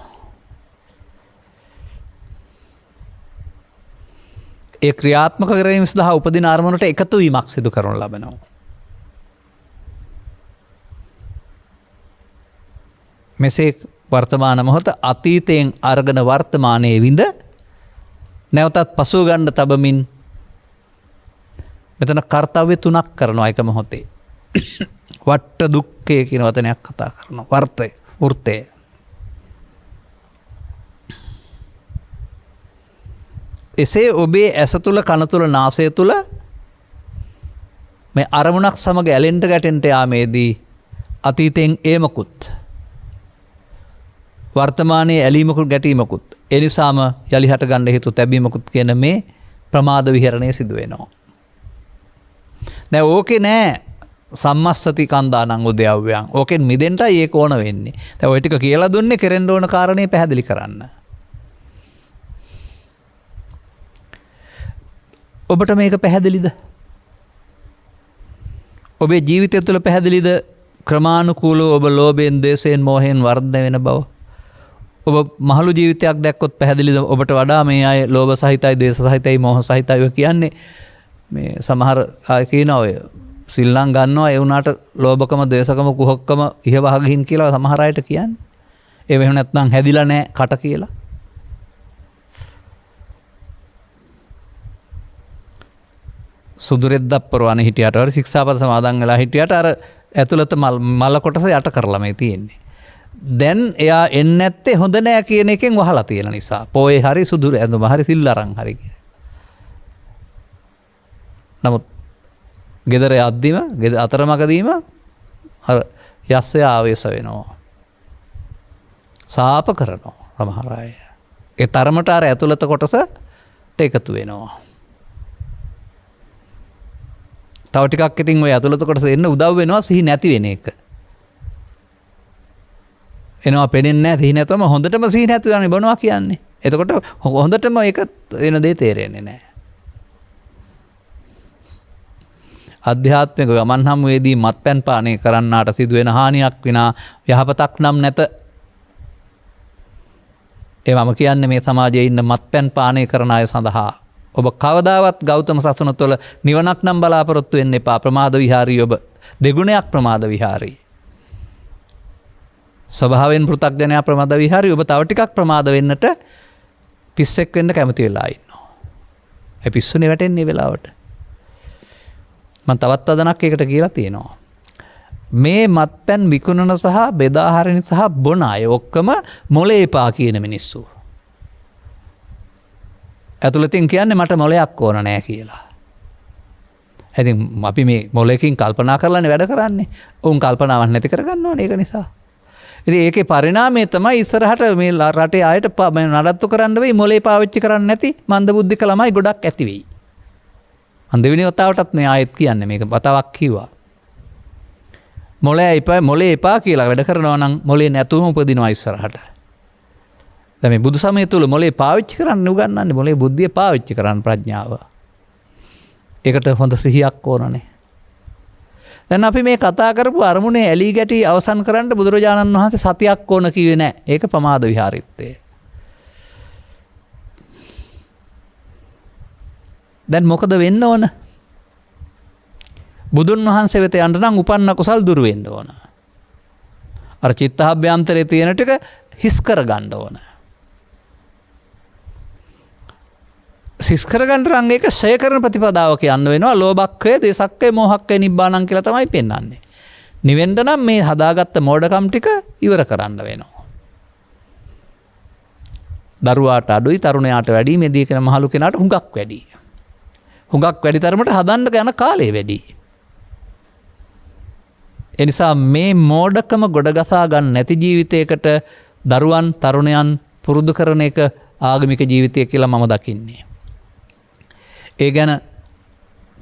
ඒ ක්‍රියාත්මක කිරීම සඳහා උපදින අරමුණට එකතු වීමක් සිදු කරනු ලබනවා. මෙසේ වර්තමාන මොහොත අතීතයෙන් අරගෙන වර්තමානයේ විඳ නැවතත් පසුව ගන්න තබමින් මෙතන කාර්යය තුනක් කරනවා එක මොහොතේ. වට්ට දුක්ඛය කියන වචනයක් කතා කරනවා. වෘත්තය. එසේ ඔබේ ඇස තුල, කන තුල, නාසය තුල මේ අරමුණක් සමග ඇලෙන්න ගැටෙන්න යාමේදී අතීතයෙන් ඒමකුත් වර්තමානයේ ඇලීමකුත් ගැටීමකුත් ඒ නිසාම යලි හට ගන්න හේතු තැබීමකුත් කියන මේ ප්‍රමාද විහරණය සිදු වෙනවා. දැන් ඕකේ නෑ සම්මස්සති කන්දානං උද්‍යව්‍යං. ඕකෙන් මිදෙන්නයි ඒක ඕන වෙන්නේ. දැන් ওই ටික කියලා දුන්නේ කෙරෙන්න ඕන කාරණේ පැහැදිලි කරන්න. ඔබට මේක පැහැදිලිද? ඔබේ ජීවිතය තුළ පැහැදිලිද ක්‍රමානුකූලව ඔබ ලෝභයෙන්, ද්වේෂයෙන්, මෝහයෙන් වර්ධනය වෙන බව? ඔබ මහලු ජීවිතයක් දැක්කොත් පැහැදිලිද ඔබට වඩා මේ අය ලෝභ සහිතයි, ද්වේෂ සහිතයි, මෝහ සහිතයි ඔය කියන්නේ මේ සමහර අය කියන ඔය සිල්ලම් ගන්නවා ඒ වුණාට ලෝභකම, ද්වේෂකම, කුහකකම ඉහවහ ගිහින් කියලා සමහර අයට කියන්නේ. ඒ වෙන නැත්නම් හැදිලා නැහැ කට කියලා. සුදුරෙද්දක් පරවන හිටියට අර ශික්ෂාපද සමාදන් වෙලා හිටියට අර ඇතුළත මල කොටස යට කරලා මේ තියෙන්නේ. දැන් එයා එන්නේ නැත්තේ හොඳ නෑ කියන එකෙන් වහලා තියෙන නිසා. පොයේ හරි සුදුර ඇඳුම හරි සිල් අරන් හරි කියන. නමුත් ගෙදර යද්දිම අතරමඟදීම අර යස්සය ආවේශ වෙනවා. සාප කරනවා සමහර අය. ඒ තරමට අර ඇතුළත කොටසට එකතු වෙනවා. තව ටිකක් ඉතින් ඔය ඇතුළත කොටස එන්න උදව් වෙනවා සිහි නැති වෙන එක. එනවා පෙනෙන්නේ නැහැ සිහි නැතුවම හොඳටම සිහි නැතුවනේ බොනවා කියන්නේ. එතකොට හොඳටම ඒක වෙන දේ තේරෙන්නේ නැහැ. ආධ්‍යාත්මික ගමන් හමුවේදී මත්පැන් පානය කරන්නාට සිදුවෙන හානියක් විනා යහපතක් නම් නැත. ඒ මම කියන්නේ මේ සමාජයේ ඉන්න මත්පැන් පානය කරන අය සඳහා ඔබ කවදාවත් ගෞතම සසුන තුළ නිවනක් නම් බලාපොරොත්තු වෙන්න එපා. ප්‍රමාද විහාරී ඔබ දෙගුණයක් ප්‍රමාද විහාරී. ස්වභාවයෙන් පෘථග්ජනයා ප්‍රමාද විහාරී. ඔබ තව ටිකක් ප්‍රමාද වෙන්නට පිස්සෙක් වෙන්න කැමති වෙලා ඉන්නවා. ඒ පිස්සුනේ වැටෙන්නේ වෙලාවට. මම තවත් අදනක් ඒකට කියලා තියෙනවා. මේ මත්පැන් විකුණන සහ බෙදා හරින සහ බොන අය ඔක්කොම මොලේ එපා කියන මිනිස්සු. ඇතුළතින් කියන්නේ මට මොලයක් ඕන නෑ කියලා. ඉතින් අපි මේ මොලේකින් කල්පනා කරලානේ වැඩ කරන්නේ. උන් කල්පනාවක් නැති කරගන්න ඕනේ ඒක නිසා. ඉතින් ඒකේ පරිණාමය තමයි ඉස්සරහට මේ රටේ ආයත නඩත්තු කරන්න වෙයි මොලේ පාවිච්චි කරන්නේ නැති මන්දබුද්ධික ළමයි ගොඩක් ඇති වෙයි. මම දෙවෙනි වතාවටත් මේ ආයෙත් කියන්නේ මේක වතාවක් කිව්වා. මොලේ එපා කියලා වැඩ කරනවා නම් මොලේ නැතුවම උපදිනවා ඉස්සරහට. දැන් මේ බුදු සමය තුල මොලේ පාවිච්චි කරන්න උගන්වන්නේ මොලේ බුද්ධිය පාවිච්චි කරන්න ප්‍රඥාව. ඒකට හොඳ සිහියක් ඕනනේ. දැන් අපි මේ කතා කරපු අරමුණේ ඇලී ගැටි අවසන් කරන්න බුදුරජාණන් වහන්සේ සතියක් ඕන කිව්වේ නැහැ. ඒක ප්‍රමාද විහාරිත්වය. දැන් මොකද වෙන්න ඕන? බුදුන් වහන්සේ වෙත යන්න නම් උපන්න කුසල් දුරු වෙන්න ඕන. අර චිත්තහභ්‍යන්තරයේ තියෙන ටික හිස් කර ගන්න ඕන. හිස් කර ගන්න නම් ඒක ඡය කරන ප්‍රතිපදාව කියන්න වෙනවා. ලෝභක්ඛය, දේසක්ඛය, මෝහක්ඛය, නිබ්බාණං කියලා තමයි පෙන්වන්නේ. නිවෙන්න නම් මේ හදාගත්ත මෝඩකම් ටික ඉවර කරන්න වෙනවා. දරුවාට අඩුයි, තරුණයාට වැඩි, මෙදී කියන මහලු කෙනාට හුඟක් වැඩි. හුඟක් වැඩි තරමට හදන්න යන කාලය වැඩි. එනිසා මේ මෝඩකම ගොඩගසා ගන්න නැති ජීවිතයකට දරුවන් තරුණයන් පුරුදු කරන එක ආගමික ජීවිතය කියලා මම දකින්නේ. ඒ ගැන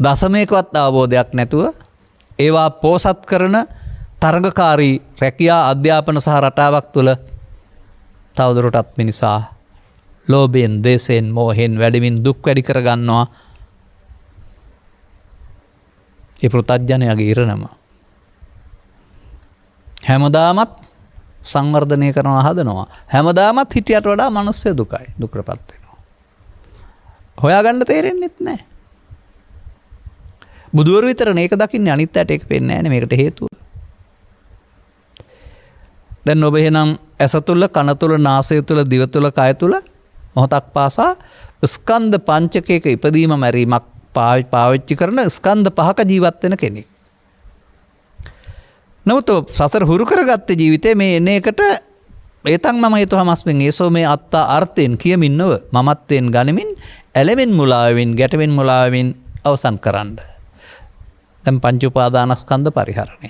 දශමයකවත් අවබෝධයක් නැතුව ඒවා පෝසත් කරන තරඟකාරී රැකියා අධ්‍යාපන සහ රටාවක් තුළ තවදුරටත් මිනිසා ලෝභයෙන් දේශයෙන් මෝහෙන් වැඩිමින් දුක් වැඩි කරගන්නවා. ඒ පෘථග්ජනයාගේ ඉරණම හැමදාමත් සංවර්ධනය කරනවා හදනවා. හැමදාමත් හිටියට වඩා මනුස්සය දුකයි දුකටපත් වෙනවා. හොයාගන්න තේරෙන්නෙත් නැහැ. බුදුවරු විතරනේ ඒක දකින්නේ අනිත් අයට ඒක පේන්නේ නැහැ නේ මේකට හේතුව. දැන් ඔබ එහෙනම් ඇස තුල කන තුල නාසය තුල දිව තුල කය තුල මොහොතක් පාසා ස්කන්ධ පංචකයක ඉපදීම මැරීමක් පාවිච්චි කරන ස්කන්ධ පහක ජීවත් වෙන කෙනෙක්. නමුත් සසර හුරු කරගත්ත ජීවිතේ මේ එන එකට ඒතන් මම හේතුවමස්මින් ඒසෝ මේ අත්තා අර්ථයෙන් කියමින් නොව මමත්වයෙන් ගනිමින් ඇලෙමින් මුලාවෙමින් ගැටෙමින් මුලාවෙමින් අවසන් කරන්න. දැන් පංච උපාදානස්කන්ධ පරිහරණය.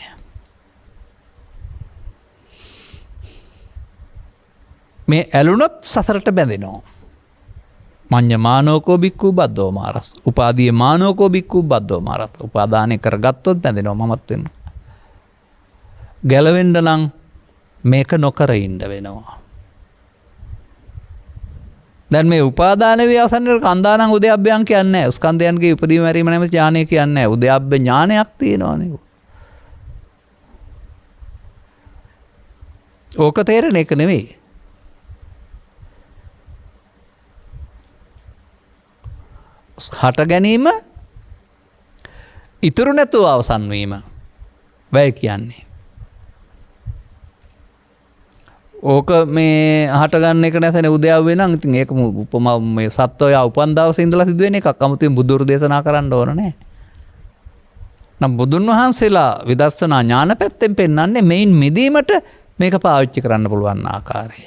මේ ඇලුනොත් සසරට බැඳෙනවා. මඤ්ඤ මානෝකෝ බික්ඛු බද්දෝ මාරස්. උපාදී මානෝකෝ බික්ඛු බද්දෝ මාරස්. උපාදානය කරගත්තොත් බැඳෙනවා මමත් වෙන්න. ගැලවෙන්න නම් මේක නොකර ඉන්න වෙනවා. දැන් මේ උපාදාන වේ අවසන්වල කන්දානම් උද්‍යප්පයන් කියන්නේ නැහැ. ස්කන්ධයන්ගේ උපදීම මැරීම නැමැති ඥානය කියන්නේ නැහැ. උද්‍යප්ප ඥානයක් තියෙනවානේ. ඕක තේරෙන එක නෙවෙයි. හට ගැනීම ඉතුරු නැතුව අවසන් වීම වැය කියන්නේ. ඕක මේ හටගන්න එක නැසෙන උදෑව්වේ නම් ඉතින් ඒක උපමා මේ සත්වය උපන් දවසේ ඉඳලා සිදුවෙන එකක්. 아무තෙන් බුදුරු දේශනා කරන්න ඕන නැහැ. නම් බුදුන් වහන්සේලා විදර්ශනා ඥාන පැත්තෙන් පෙන්වන්නේ මේන් මිදීමට මේක පාවිච්චි කරන්න පුළුවන් ආකාරය.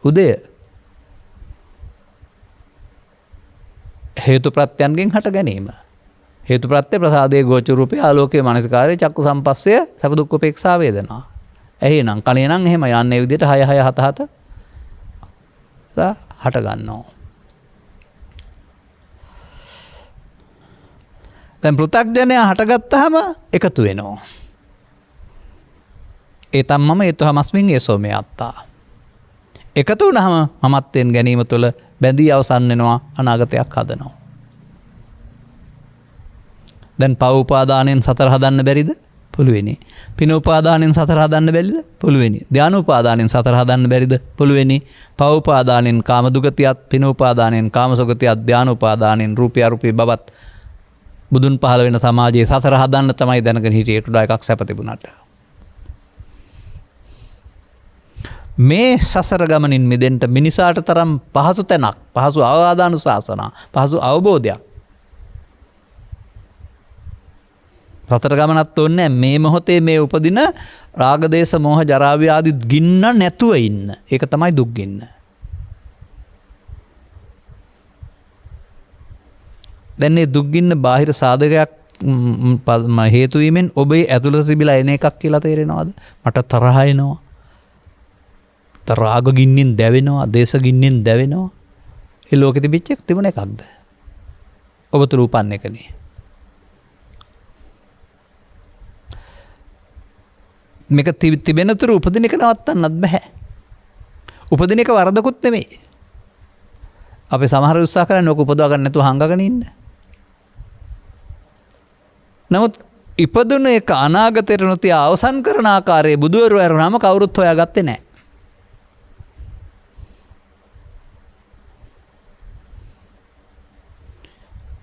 උදය හේතු ප්‍රත්‍යයන්ගෙන් හට ගැනීම. හේතු ප්‍රත්‍ය ප්‍රසාදයේ ගෝචර රූපේ ආලෝකයේ මානසිකාරයේ චක්කු සම්පස්සය සබ දුක්ඛ උපේක්ෂා වේදනා. එහෙනම් කණේ නම් එහෙම යන්නේ විදිහට 6 6 7 7 හට ගන්නවා. දැන් පෘථග්ජනයා හටගත්තාම එකතු වෙනවා. ඒ තමම ඒතහමස්මින් ඒසෝ මේ අත්තා. එකතු වුණාම මමත්වෙන් ගැනීම තුළ බැඳී අවසන් වෙනවා අනාගතයක් හදනවා. දැන් පව උපාදානයෙන් සතර හදන්න බැරිද? පුළුවෙනි. පින උපාදානයෙන් සතර හදන්න බැරිද? පුළුවෙනි. ධාන උපාදානයෙන් සතර හදන්න බැරිද? පුළුවෙනි. පව උපාදානයෙන් කාම දුගතියත්, පින උපාදානයෙන් කාම සුගතියත්, ධාන උපාදානයෙන් රූපය අරූපී බවත් බුදුන් පහළ වෙන සමාජයේ සතර හදන්න තමයි දැනගෙන හිටියේ. ඒකට එකක් සැප තිබුණාට. මේ සසර ගමනින් මිදෙන්න මිනිසාට තරම් පහසු තැනක්, පහසු අවවාදානුශාසනා, පහසු අවබෝධයක් සතර ගමනත් ඕනේ මේ මොහොතේ මේ උපදින රාග දේශ මොහ ජරා ව්‍යාධි ගින්න නැතුව ඉන්න. ඒක තමයි දුක් ගින්න. දැන් මේ දුක් ගින්න බාහිර සාධකයක් හේතු වීමෙන් ඔබේ ඇතුළත තිබිලා එන එකක් කියලා තේරෙනවද? මට තරහ එනවා. රාග ගින්නෙන් දැවෙනවා, දේශ ගින්නෙන් දැවෙනවා. ඒ ලෝකෙ තිබිච්ච එක තිබුණ එකක්ද? ඔබ තුල උපන්න එකනේ. මේක තිබෙන තුරු උපදින එක නවත්තන්නත් බෑ. උපදින එක වරදකුත් නෙමෙයි. අපි සමහර උත්සාහ කරන්නේ ඔක උපදවා ගන්න නැතුව හංගගෙන ඉන්න. නමුත් ඉපදුන එක අනාගතයට නොතිය අවසන් කරන ආකාරයේ බුදුවරු වරුණාම කවුරුත් හොයාගත්තේ නැහැ.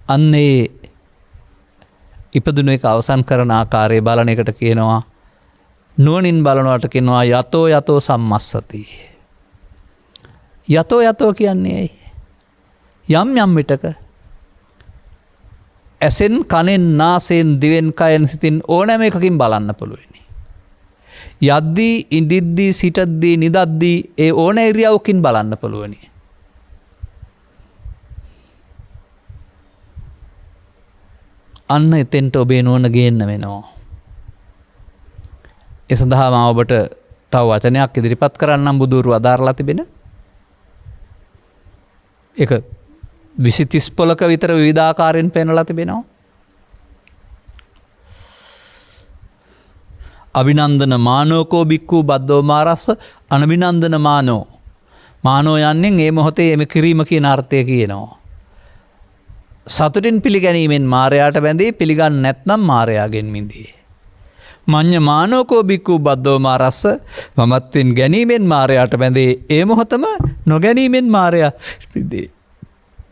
අන්නේ ඉපදුන එක අවසන් කරන ආකාරයේ බලන එකට කියනවා නුවණින් බලනවට කියනවා යතෝ යතෝ සම්මස්සති. යතෝ යතෝ කියන්නේ යම් යම් විටක ඇසෙන් කනෙන් නාසයෙන් දිවෙන් කයෙන් සිතින් ඕනෑම එකකින් බලන්න පුළුවනි. යද්දී ඉඳිද්දී සිටද්දී නිදද්දී ඒ ඕන ඉරියව්වකින් බලන්න පුළුවනි. අන්න එතෙන්ට ඔබේ නුවණ ගේන්න වෙනවා. ඒ සඳහා මම ඔබට තව වචනයක් ඉදිරිපත් කරන්නම් බුදුරු අදාරලා තිබෙන. ඒක 20-30 පොලක විතර විවිධාකාරයෙන් පෙන්වලා තිබෙනවා. අභිනන්දන මානෝකෝ බික්කු බද්දෝ මාරස්ස අනභිනන්දන මානෝ. මානෝ යන්නේ ඒ මොහොතේ එම කිරීම කියන අර්ථය කියනවා. සතුටින් පිළිගැනීමෙන් මාරයාට බැඳී පිළිගන්නේ නැත්නම් මාරයාගෙන් මිදී. මඤ්ඤ මානෝකෝ බික්කු බද්දෝ මාරස්ස මමත්වෙන් ගැනීමෙන් මාරයාට බැඳේ ඒ මොහොතම නොගැනීමෙන් මාරයා මිදී.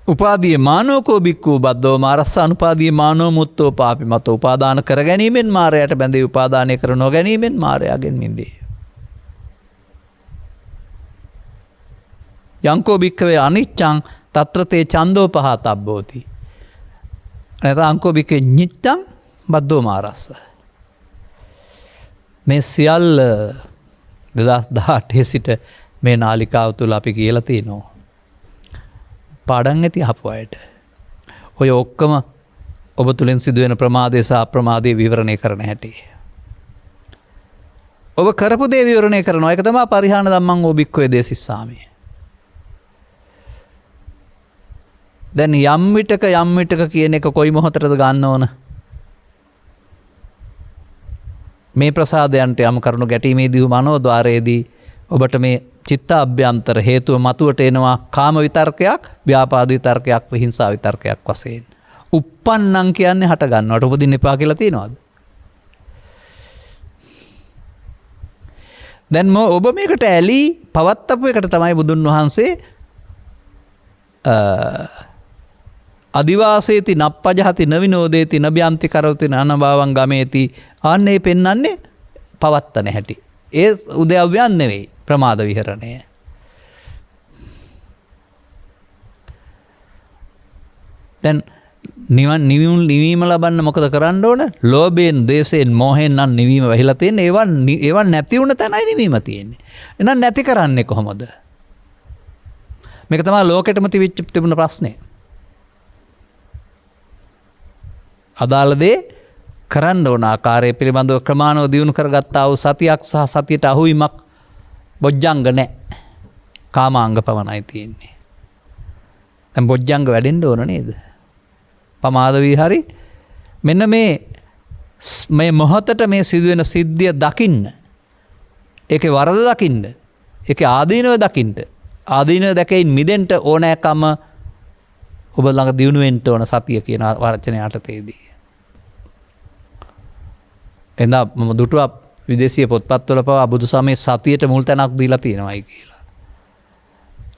උපාදී මානෝකෝ බික්කු බද්දෝ මාරස්ස අනුපාදී මානෝ මුත්තෝ පාපි මත උපාදාන කර ගැනීමෙන් මාරයාට බැඳේ උපාදානය කර නොගැනීමෙන් මාරයාගෙන් මිදී. යංකෝ බික්කවේ අනිච්ඡං తත්‍රතේ ඡන්தோ පහතබ්බෝති. නැත අංකෝ බික්කේ නිච්ඡං බද්දෝ මාරස්ස. මේ සියල්ල 2018 සිට මේ නාලිකාව තුළ අපි කියලා තියෙනවා. පාඩම් ඇති අපු අයට. ඔය ඔක්කොම ඔබ තුලින් සිදුවෙන ප්‍රමාදය සහ අප්‍රමාදය විවරණය කරන හැටි. ඔබ කරපු දේ විවරණය කරනවා. ඒක තමයි පරිහාන ධම්මං ඕබික්කවේ දේසිස්සාමි. දැන් යම් විටක කියන එක කොයි මොහොතටද ගන්න ඕන? මේ ප්‍රසාදයන්ට යම් කරුණු ගැටීමේදී මනෝද්වාරයේදී ඔබට මේ චිත්ත අභ්‍යන්තර හේතුව මතුවට එනවා කාම විතර්කයක්, ව්‍යාපාද විතර්කයක්, විහිංසා විතර්කයක් වශයෙන්. uppannam කියන්නේ හට ගන්නවට උපදින්න එපා කියලා තියනවාද? දැන් ඔබ මේකට ඇලී පවත්තපු එකට තමයි බුදුන් වහන්සේ අදිවාසේති නප්පජහති නවිනෝදේති නබ්‍යන්ති කරවති නනභාවං ගමේති ආන්නේ පෙන්වන්නේ පවත්තන හැටි. ඒ උදයව්‍යයන් නෙවෙයි ප්‍රමාද විහරණය. දැන් නිවීම ලබන්න මොකද කරන්න ඕන? ලෝභයෙන්, ද්වේෂයෙන්, මෝහයෙන් නම් නිවීම වෙහිලා තියෙන්නේ. ඒවා නැති වුණ තැනයි නිවීම තියෙන්නේ. එහෙනම් නැති කරන්නේ කොහොමද? මේක තමයි ලෝකෙටම තිබුණ ප්‍රශ්නේ. අදාළ දේ කරන්න ඕන ආකාරය පිළිබඳව ක්‍රමානුව දියුණු කරගත්තා වූ සතියක් සහ සතියට අහුවීමක් බොජ්ජංග නැහැ. කාමාංග පමණයි තියෙන්නේ. දැන් බොජ්ජංග වැඩෙන්න ඕන නේද? පමාද වී හරි මෙන්න මේ මොහොතට මේ සිදුවෙන සිද්ධිය දකින්න. ඒකේ වරද දකින්න. ඒකේ ආදීනව දකින්න. ආදීනව දැකෙයින් මිදෙන්න ඕනෑකම ඔබ ළඟ දියුණු වෙන්න ඕන සතිය කියන වචනය යටතේදී. එඳා මම දුටුවා විදේශීය පොත්පත්වල පවා බුදු සමයේ සතියට මුල් තැනක් දීලා තියෙනවායි කියලා.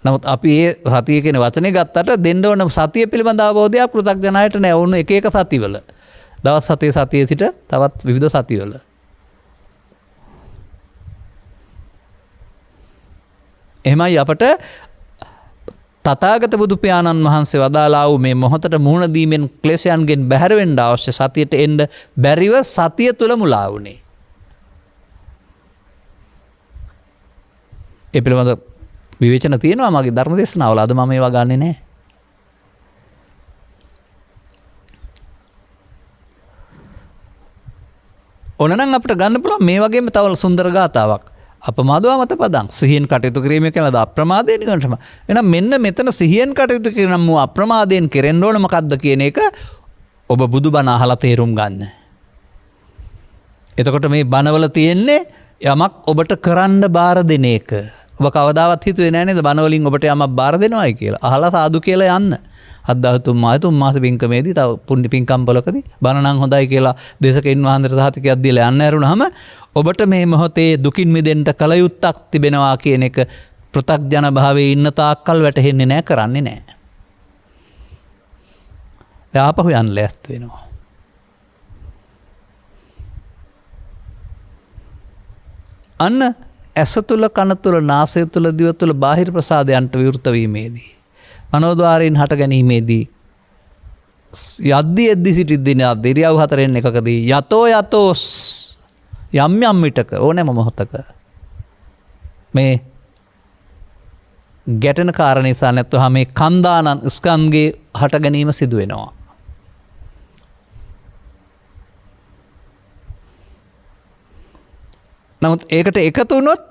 නමුත් අපි මේ සතිය කියන වචනේ ගත්තට දෙන්න ඕන සතිය පිළිබඳ අවබෝධයක් පෘථග්ජනයට නැහැ. වුණ එක සතිවල. දවස් 7 සතියේ සිට තවත් විවිධ සතිවල. එහෙමයි අපට තථාගත බුදු පියාණන් වහන්සේ වදාළා වූ මේ මොහොතට මුහුණ දීමෙන් ක්ලේශයන්ගෙන් බැහැර වෙන්න අවශ්‍ය සතියට එන්න බැරිව සතිය තුල මුලා වුණේ. ඒ පිළිබඳ විවේචන තියෙනවා මගේ ධර්ම දේශනාවල. අද මම ඒවා ගන්නෙ නැහැ. ඕනනම් අපිට ගන්න පුළුවන් මේ වගේම තව සුන්දර ගාතාවක්. අපමාදව මත පදං සිහියෙන් කටයුතු කිරීම කියලා අප්‍රමාදයෙන් නිකන්ටම. එහෙනම් මෙන්න මෙතන සිහියෙන් කටයුතු කිරීම අප්‍රමාදයෙන් කෙරෙන්න ඕන මොකද්ද කියන එක ඔබ බුදුබණ අහලා තේරුම් ගන්න. එතකොට මේ බණවල තියෙන්නේ යමක් ඔබට කරන්න බාර දෙන එක. ඔබ කවදාවත් හිතුවේ නැහැ නේද බණ වලින් ඔබට යමක් බාර දෙනවයි කියලා. අහලා සාදු කියලා යන්න. අද්දාතුම් මාස පින්කමේදී තව පුණ්‍ය පින්කම් වලකදී බණ නම් හොඳයි කියලා දේශකයන් වහන්සේට සහතිකයක් දීලා යන්න ඇරුණාම ඔබට මේ මොහොතේ දුකින් මිදෙන්න කල යුත්තක් තිබෙනවා කියන එක පෘථග්ජන භාවයේ ඉන්න තාක්කල් වැටහෙන්නේ නැහැ, කරන්නේ නැහැ. ආපහු යන්න ලෑස්ති වෙනවා. අන්න ඇස තුල, කන තුල, නාසය තුල, දිව තුල බාහිර ප්‍රසාදයන්ට විවෘත වීමේදී මනෝද්වාරයෙන් හට ගැනීමේදී යද්දි සිටිද්දී ඉරියව් හතරෙන් එකකදී යතෝ යම් විටක ඕනෑම මොහොතක මේ ගැටෙන කාරණා නිසා නැත්නම් මේ කන්දානන් ස්කන්ධගේ හට ගැනීම සිදු වෙනවා. නමුත් ඒකට එකතු වුණොත්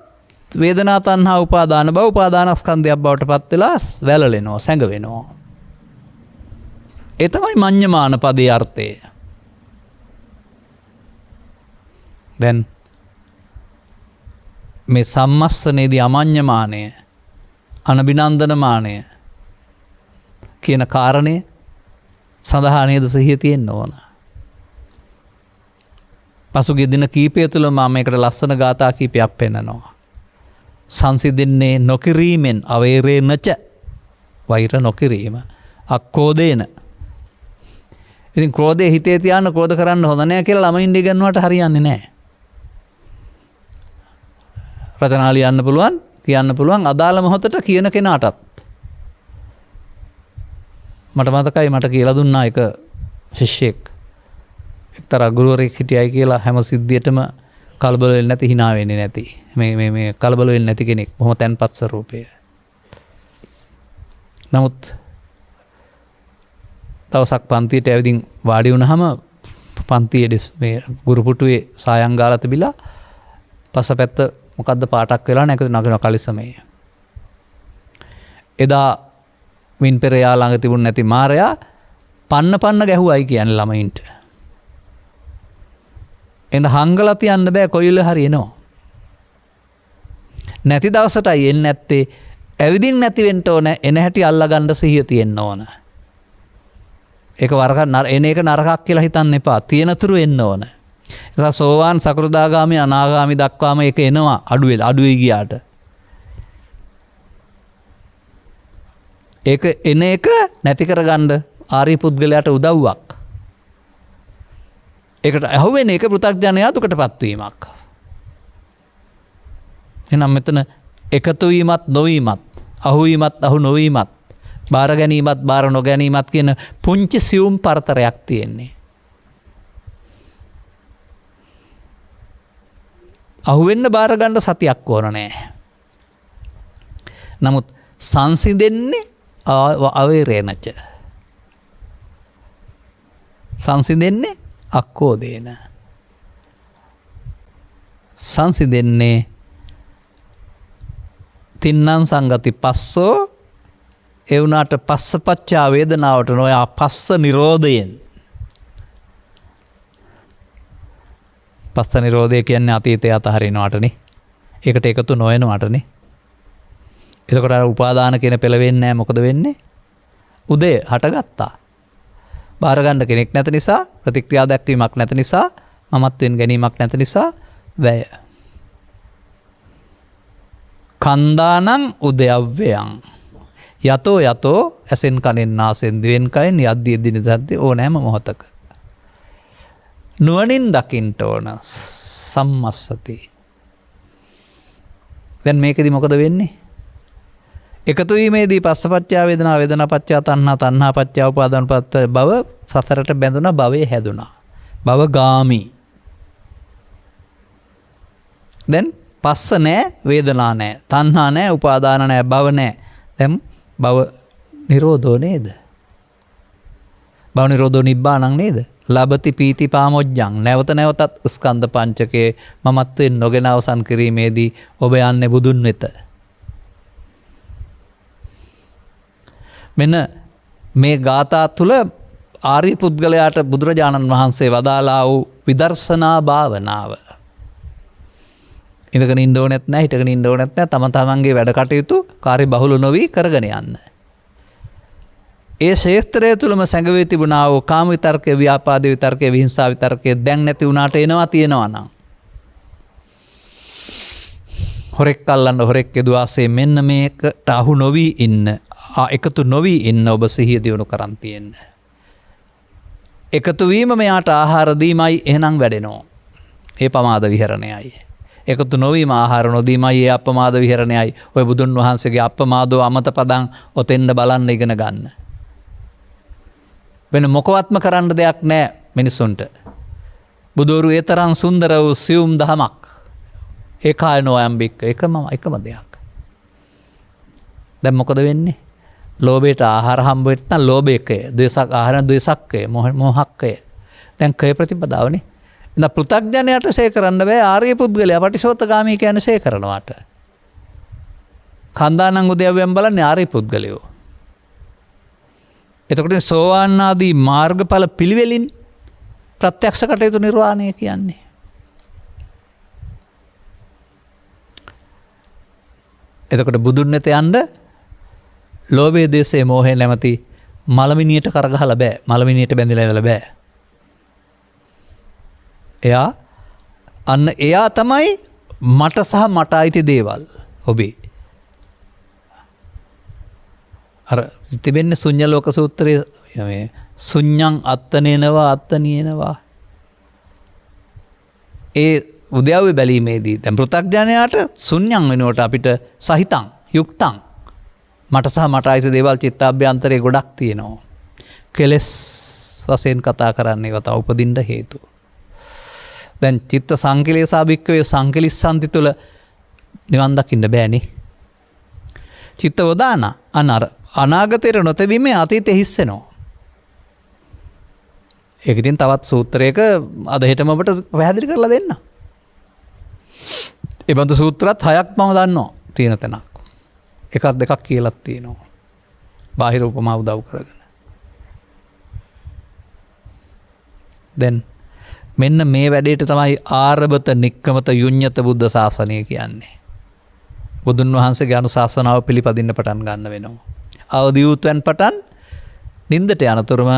වේදනා තණ්හා උපාදාන භව උපාදානස්කන්ධයක් බවට පත් වෙලා වැළලෙනවා, සැඟවෙනවා. ඒ තමයි මඤ්ඤමාන පදේ අර්ථය. දැන් මේ සම්මස්සනේදී අමඤ්ඤමානය අනබිනන්දනමානය කියන කාරණය සඳහා නේද සිහිය තියෙන්න ඕන. පසුගිය දින කීපය තුළ මම මේකට ලස්සන ගාථා කීපයක් පෙන්නනවා. සංසිඳෙන්නේ නොකිරීමෙන් අවේරේනච වෛර නොකිරීම අක්කෝදේන. ඉතින් ක්‍රෝධය හිතේ තියාන ක්‍රෝධ කරන්න හොඳ නැහැ කියලා ළමයින්ට ඉගෙනුවාට හරියන්නේ නැහැ. රචනා ලියන්න පුළුවන් කියන්න පුළුවන් අදාළ මොහොතට කියන කෙනාටත්. මට මතකයි මට කියලා දුන්නා එක ශිෂ්‍යෙක් එක්තරා ගුරුවරයෙක් හිටියයි කියලා හැම සිද්ධියටම කලබල වෙන්නේ නැති hina වෙන්නේ නැති මේ කලබල වෙන්නේ නැති කෙනෙක් බොහොම තැන්පත් ස්වරූපය. නමුත් දවසක් පන්තියට ඇවිදින් වාඩි වුණාම පන්තියේ මේ ගුරු පුටුවේ සායම් ගාලා තිබිලා පසපැත්ත මොකද්ද පාටක් වෙලා නැකද නගන කලිසමේ. එදා මින් පෙර යා ළඟ තිබුණ නැති මාරයා පන්න ගැහුවයි කියන්නේ ළමයින්ට. එඳ හංගලා තියන්න බෑ කොයිල හරි එනවා. නැති දවසටයි එන්නේ නැත්තේ ඇවිදින් නැති වෙන්න ඕන එන හැටි අල්ලගන්න සිහිය තියෙන්න ඕන. ඒක වරක එන එක නරකක් කියලා හිතන්න එපා. තියෙනතුරු එන්න ඕන. ඒක සෝවාන් සකෘදාගාමි අනාගාමි දක්වාම ඒක එනවා අඩුවේ ගියාට. ඒක එන එක නැති කරගන්න ආර්ය පුද්ගලයාට උදව්වක්. ඒකට අහුවෙන එක පෘථග්ජනයා දුකටපත් වීමක්. එහෙනම් මෙතන එකතු වීමත් නොවීමත් අහුවීමත් අහු නොවීමත් බාර ගැනීමත් බාර නොගැනීමත් කියන පුංචි සියුම් පරතරයක් තියෙන්නේ. අහුවෙන්න බාර ගන්න සතියක් ඕන නෑ. නමුත් සංසිඳෙන්නේ අවේරේනච. සංසිඳෙන්නේ අක්කෝදේන. සංසිඳෙන්නේ තින්නං සංගති පස්සෝ ඒ වුණාට පස්සපච්චා වේදනාවට නොයා පස්ස නිරෝධයෙන්. පස්ස නිරෝධය කියන්නේ අතීතය අතහරිනවටනේ. ඒකට එකතු නොවෙනවටනේ. එතකොට අර උපාදාන කියන පෙළ වෙන්නේ නැහැ. මොකද වෙන්නේ? උදය හටගත්තා. බාර ගන්න කෙනෙක් නැති නිසා, ප්‍රතික්‍රියා දැක්වීමක් නැති නිසා, මමත්වෙන් ගැනීමක් නැති නිසා වැය. කන්දානං උදයව්‍යයන් යතෝ යතෝ ඇසෙන් කනෙන් නාසෙන් දිවෙන් කයෙන් යද්දී දින සද්දී ඕනෑම මොහොතක නුවණින් දකින්න ඕන සම්මස්සති. දැන් මේකෙදි මොකද වෙන්නේ? එකතු වීමේදී පස්සපච්චා වේදනා වේදනාපච්චා තණ්හා තණ්හාපච්චා උපාදානපත්ත භව සතරට බැඳුණා භවයේ හැදුනා. භව ගාමි. දැන් පස්ස නැහැ වේදනා නැහැ තණ්හා නැහැ උපාදාන නැහැ භව නැහැ. දැන් භව නිරෝධෝ නේද? භව නිරෝධෝ නිබ්බානං නේද? ලබති පීති පාමොජ්ජං නැවත නැවතත් ස්කන්ධ පංචකේ මමත්වෙන් නොගෙන අවසන් කිරීමේදී ඔබ යන්නේ බුදුන් වෙත. මෙන්න මේ ගාථා තුල ආර්ය පුද්ගලයාට බුදුරජාණන් වහන්සේ වදාලා වූ විදර්ශනා භාවනාව. ඉඳගෙන ඉන්න ඕනෙත් නැහැ හිටගෙන ඉන්න ඕනෙත් නැහැ තම තමන්ගේ වැඩ කටයුතු කාර්ය බහුල නොවි කරගෙන යන්න. ඒ ශේස්ත්‍රය තුලම සැඟවී තිබුණා වූ කාම විතර්කය ව්‍යාපාද විතර්කය විහිංසා විතර්කය දැන් නැති වුණාට එනවා තියෙනවා නම් හොරෙක් අල්ලන්න හොරෙක් යදුවාසේ මෙන්න මේකට අහු නොවි ඉන්න එකතු නොවි ඉන්න ඔබ සිහිය දියුණු කරන් තියෙන්න. එකතු වීම මෙයාට ආහාර දීමයි එහෙනම් වැඩෙනවා. ඒ පමාද විහරණයයි. එකතු නොවීම ආහාර නොදීමයි ඒ අපමාද විහරණයයි. ඔය බුදුන් වහන්සේගේ අපමාදෝ අමත පදං ඔතෙන්ද බලන්න ඉගෙන ගන්න. වෙන මොකවත්ම කරන්න දෙයක් නැහැ මිනිසුන්ට. බුදුරු ඒ තරම් සුන්දර වූ සියුම් දහමක්. ඒකායනෝ යම්බික්ක එකම දෙයක්. දැන් මොකද වෙන්නේ? ලෝභයට ආහාර හම්බ වෙන්න ලෝභයකය, ද්වේෂක් ආහාර ද්වේෂක්කය, මොහක්කය. දැන් කය ප්‍රතිපදාවනේ. ඉතින් පෘථග්ජනයට ශේ කරන්න බෑ ආර්ය පුද්ගලයා පටිසෝතගාමී කියන්නේ ශේ කරනවාට. කන්දානං උදයව්‍යම් බලන්නේ ආර්ය පුද්ගලයෝ. එතකොට සෝවාන් ආදී මාර්ගඵල පිළිවෙලින් ප්‍රත්‍යක්ෂ කටයුතු නිර්වාණය කියන්නේ. එතකොට බුදුන් වෙත යන්න ලෝභය දේශය මෝහය නැමැති මලමිනියට කරගහලා බෑ. මලමිනියට බැඳිලා ඉඳලා බෑ. එයා තමයි මට සහ මට අයිති දේවල් ඔබේ. අර තිබෙන්නේ ශුන්‍ය ලෝක සූත්‍රයේ මේ ශුන්‍යං අත්තනේනවා අත්තනියනවා. ඒ උද්‍යව්‍ය බැලීමේදී දැන් පෘථග්ජනයාට ශුන්‍යං වෙනකොට අපිට සහිතං යුක්තං මට සහ මට අයිති දේවල් චිත්තාභ්‍යන්තරේ ගොඩක් තියෙනවා. කෙලස් වශයෙන් කතා කරන්නේ ඒවා තව උපදින්න හේතු. දැන් චිත්ත සංකලේශා භික්ඛවේ සංකලිස්සන්ති තුල නිවන් දකින්න බෑනේ. චිත්ත වදාන අනාගතේට නොතැබීමේ අතීතෙ හිස්සෙනවා. ඒක ඉතින් තවත් සූත්‍රයක අද හෙටම ඔබට පැහැදිලි කරලා දෙන්න. ඒ බඳු සූත්‍රات 6ක් මම දන්නවා තියෙන තැනක්. එකක් දෙකක් කියලාත් තියෙනවා. බාහිර උපමා උදව් කරගෙන. දැන් මෙන්න මේ වැඩේට තමයි ආරබත නික්කමත යුඤ්ඤත බුද්ධ ශාසනය කියන්නේ. බුදුන් වහන්සේගේ අනුශාසනාව පිළිපදින්න පටන් ගන්න වෙනවා. අවදියුත්වෙන් පටන් නින්දට යනතුරුම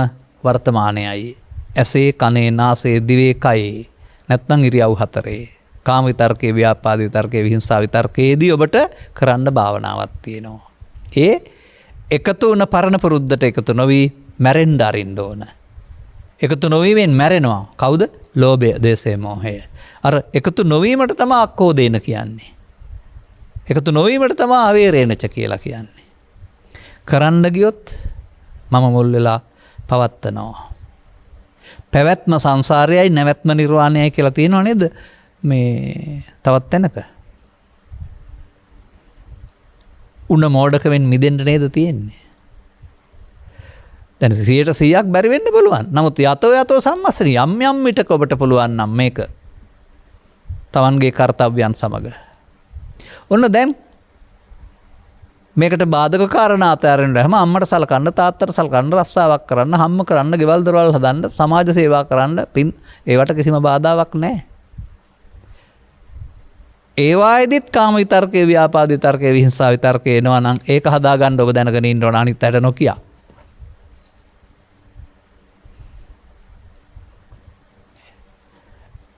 වර්තමානයයි. ඇසේ කනේ නාසයේ දිවේ කයේ නැත්නම් ඉරියව් හතරේ. කාම විතර්කේ ව්‍යාපාද විතර්කේ විහිංසා විතර්කේදී ඔබට කරන්න භාවනාවක් තියෙනවා. ඒ එකතු වුණ පරණ පුරුද්දට එකතු නොවි මැරෙන්න අරින්න ඕන. එකතු නොවීමෙන් මැරෙනවා. කවුද? ලෝභය, දේශය, මෝහය. අර එකතු නොවීමට තමයි අක්කෝදේන කියන්නේ. එකතු නොවීමට තමයි අවේරේණච කියලා කියන්නේ. කරන්න ගියොත් මම මුල් වෙලා පවත්තනවා. පැවැත්ම සංසාරයයි නැවැත්ම නිර්වාණයයි කියලා තියෙනව නේද? මේ තවත් තැනක. උණ මෝඩකමෙන් මිදෙන්න නේද තියෙන්නේ? දැන් 100%ක් බැරි වෙන්න පුළුවන්. නමුත් යතෝ සම්මස්සනි යම් යම් විටක ඔබට පුළුවන් නම් මේක තමන්ගේ කාර්යයන් සමග. ඔන්න දැන් මේකට බාධක කාරණා අතරින් රැහම අම්මට සලකන්න තාත්තට සලකන්න රස්සාවක් කරන්න හම්ම කරන්න ගෙවල් දොරවල් හදන්න සමාජ සේවා කරන්න පින් ඒවට කිසිම බාධාවක් නැහැ. ඒවායිදිත් කාම විතර්කේ ව්‍යාපාද විතර්කේ විහිංසා විතර්කේ එනවා නම් ඒක හදාගන්න ඔබ දැනගෙන ඉන්න ඕන අනිත් අයට නොකිය.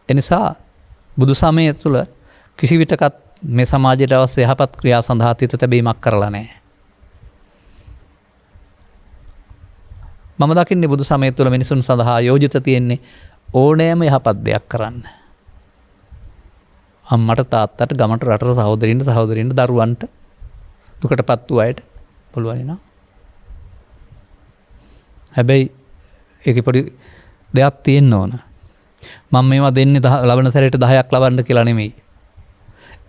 එනිසා බුදු සමය තුළ කිසි විටකත් මේ සමාජයට අවශ්‍ය යහපත් ක්‍රියා සඳහා තිත තැබීමක් කරලා නැහැ. මම දකින්නේ බුදු සමය තුළ මිනිසුන් සඳහා යෝජිත තියෙන්නේ ඕනෑම යහපත් දෙයක් කරන්න. අම්මට තාත්තට ගමට රටට සහෝදරින්ට දරුවන්ට දුකටපත් වූ අයට පුළුවන් නේ. හැබැයි ඒක පොඩි දෙයක් තියෙන්න ඕන. මම මේවා දෙන්නේ ලබන සැරේට 10ක් ලබන්න කියලා නෙමෙයි.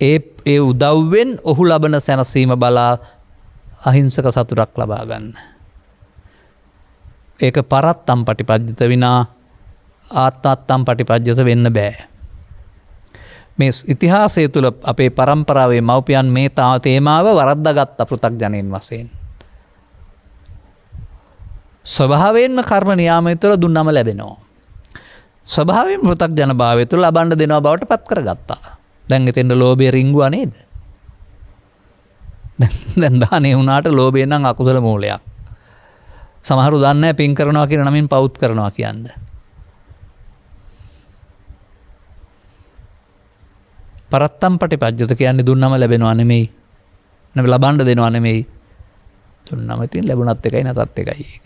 ඒ උදව්වෙන් ඔහු ලබන සැනසීම බලා අහිංසක සතුටක් ලබා ගන්න. ඒක පරත්තම් පටිපජ්ජිත විනා ආත්මත්තම් පටිපජ්ජිත වෙන්න බෑ. මේ ඉතිහාසය තුළ අපේ පරම්පරාවේ මව්පියන් මේ තේමාව වරද්දාගත් පෘථග්ජනයින් වශයෙන්. ස්වභාවයෙන්ම කර්ම නියාමය තුළ දුන්නම ලැබෙනවා. ස්වභාවයෙන් පෘථග්ජන භාවය තුළ ලබන්න දෙනවා බවට පත් කරගත්තා. දැන් එතෙන්ද ලෝභය රිංගුවා නේද? දැන් දානේ වුණාට ලෝභය නම් අකුසල මූලයක්. සමහරු දන්නේ නැහැ පින් කරනවා කියන නමින් පවුත් කරනවා කියන්නේ. පරත්තම් පටිපජ්ජත කියන්නේ දුන්නම ලැබෙනවා නෙමෙයි. ලබන්න දෙනවා නෙමෙයි. දුන්නම ඉතින් ලැබුණත් එකයි නැතත් එකයි ඒක.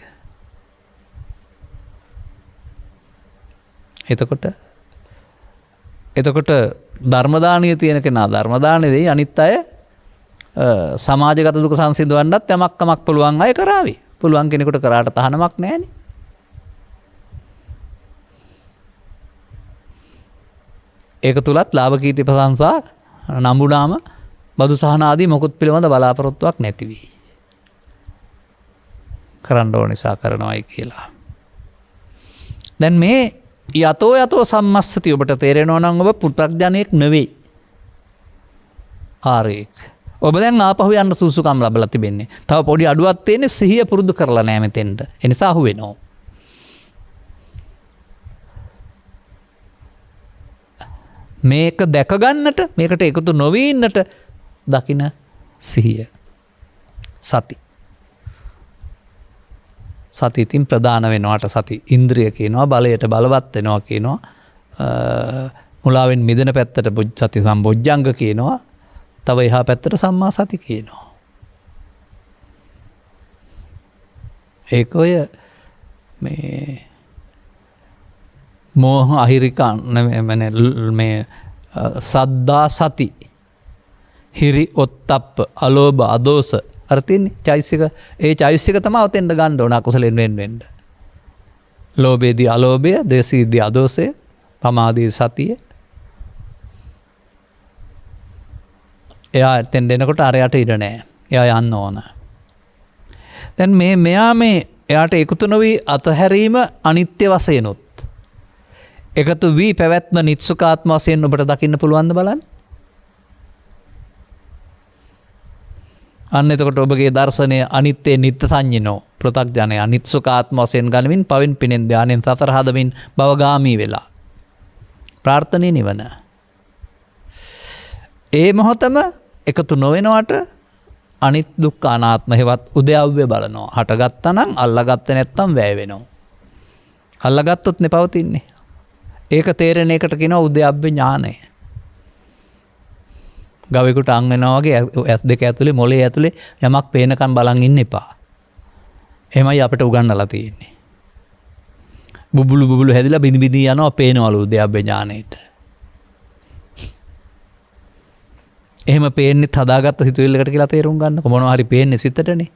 එතකොට ධර්ම දානීය තියෙන කෙනා ධර්ම දානෙ දෙයි අනිත් අය සමාජගත දුක සංසිඳවන්නත් යමක් පුළුවන් අය කරાવી. පුළුවන් කෙනෙකුට කරාට තහනමක් නැහැනේ. ඒක තුලත් ලාභ කීර්ති ප්‍රශංසා නම්බුනාම බදු සහන ආදී මොකුත් පිළිබඳ බලාපොරොත්තුවක් නැති වෙයි. කරන්න ඕන නිසා කරනවායි කියලා. දැන් මේ යතෝ සම්මස්සති ඔබට තේරෙනවා නම් ඔබ පුත්‍රඥයෙක් නෙවෙයි. ආරේක්. ඔබ දැන් ආපහු යන්න සුසුකම් ලැබලා තිබෙන්නේ. තව පොඩි අඩුවක් තියෙන්නේ සිහිය පුරුදු කරලා නැහැ මෙතෙන්ට. ඒ නිසා අහු වෙනවා. මේක දැක ගන්නට මේකට එකතු නොවී ඉන්නට දකින සිහිය සති. සති ඉතින් ප්‍රධාන වෙනවාට සති ඉන්ද්‍රිය කියනවා, බලයට බලවත් වෙනවා කියනවා, මුලාවෙන් මිදෙන පැත්තට සති සම්බොජ්ජංග කියනවා, තව එහා පැත්තට සම්මා සති කියනවා. ඒක ඔය මේ මෝහ අහිරිකන් මේ සද්දා සති හිරි ඔත්තප්ප අලෝභ අදෝස අර තින්නේ චෛසික. ඒ චෛසික තමයි ඔතෙන්ද ගන්න ඕන අකුසලෙන් වෙන්න. ලෝභයේදී අලෝභය, ද්වේෂයේදී අදෝසය, පමාදයේ සතිය. එයා එතෙන් දෙනකොට අරයට ඉඩ නැහැ. එයා යන්න ඕන. දැන් මෙයා එයාට එකතු නොවි අතහැරීම අනිත්‍ය වශයෙන්ුත් එකතු වී පැවැත්ම නිත්සුකාත්ම වශයෙන් ඔබට දකින්න පුළුවන්ද බලන්න. අන්න එතකොට ඔබගේ දර්ශනය අනිත්‍ය නිත්‍ය සංඤිනෝ පෘථග්ජනය අනිත්සුකාත්ම වශයෙන් ගනිමින් පවින් පිනෙන් ධානයෙන් සතර හදමින් භවගාමී වෙලා ප්‍රාර්ථනීය නිවන. ඒ මොහොතම එකතු නොවෙනවට අනිත් දුක්ඛ අනාත්ම හේවත් උද්‍යව්‍ය බලනවා. හටගත්තා නම් අල්ලගත්තේ නැත්තම් වැය වෙනවා. අල්ලගත්තොත් නේ පවතින්නේ. ඒක තේරෙන එකට කියනවා උද්‍යව්‍ය ඥානය. ගවයෙකුට අං වෙනවා වගේ ඇස් දෙක ඇතුලේ මොලේ ඇතුලේ යමක් පේනකම් බලන් ඉන්න එපා. එහෙමයි අපිට උගන්වලා තියෙන්නේ. බුබුලු හැදිලා බිනි බිනි යනවා පේනවලු උද්‍යව්‍ය ඥානෙට. එහෙම පේන්නේ හදාගත්ත සිතුවිල්ලකට කියලා තේරුම් ගන්න. මොනවා හරි පේන්නේ සිතටනේ.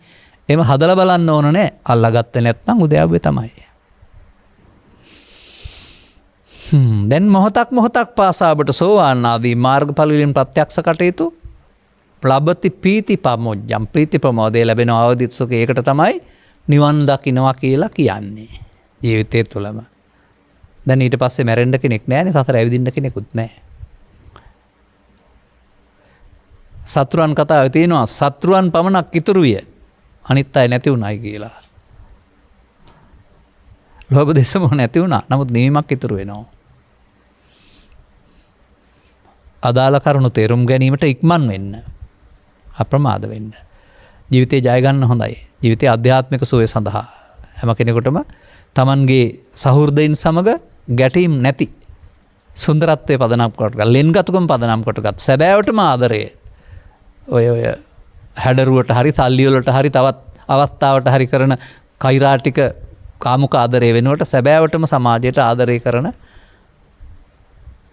එහෙම හදලා බලන්න ඕන නෑ. අල්ලාගත්තේ නැත්නම් උද්‍යව්‍ය තමයි. දැන් මොහොතක් පාසා ඔබට සෝවාන් ආදී මාර්ගඵල වලින් ප්‍රත්‍යක්ෂ කටයුතු ලබති පීති පමොජ්ජම් ප්‍රීති ප්‍රමෝදය ලැබෙන අවදිත් සුඛ. ඒකට තමයි නිවන් දකින්නවා කියලා කියන්නේ ජීවිතය තුළම. දැන් ඊට පස්සේ මැරෙන්න කෙනෙක් නැහැනේ. සතර ඇවිදින්න කෙනෙකුත් නැහැ. සත්‍රුවන් කතාවේ තියෙනවා සත්‍රුවන් පමණක් ඉතුරු විය අනිත් අය නැති වුණයි කියලා. ලෝභ දේශ මොහ නැති වුණා. නමුත් නිවීමක් ඉතුරු වෙනවා. අදාළ කරුණු තේරුම් ගැනීමට ඉක්මන් වෙන්න. අප්‍රමාද වෙන්න. ජීවිතේ ජය ගන්න හොඳයි. ජීවිතේ ආධ්‍යාත්මික සුවය සඳහා හැම කෙනෙකුටම Tamanගේ සහෘදයින් සමග ගැටීම් නැති සුන්දරත්වයේ පදනම් කොටගත්, ලෙන්ගතුකම පදනම් කොටගත්, සැබෑවටම ආදරය ඔය හැඩරුවට හරි සල්ලි වලට හරි තවත් අවස්ථාවට හරි කරන කෛරාටික කාමුක ආදරය වෙනුවට සැබෑවටම සමාජයට ආදරය කරන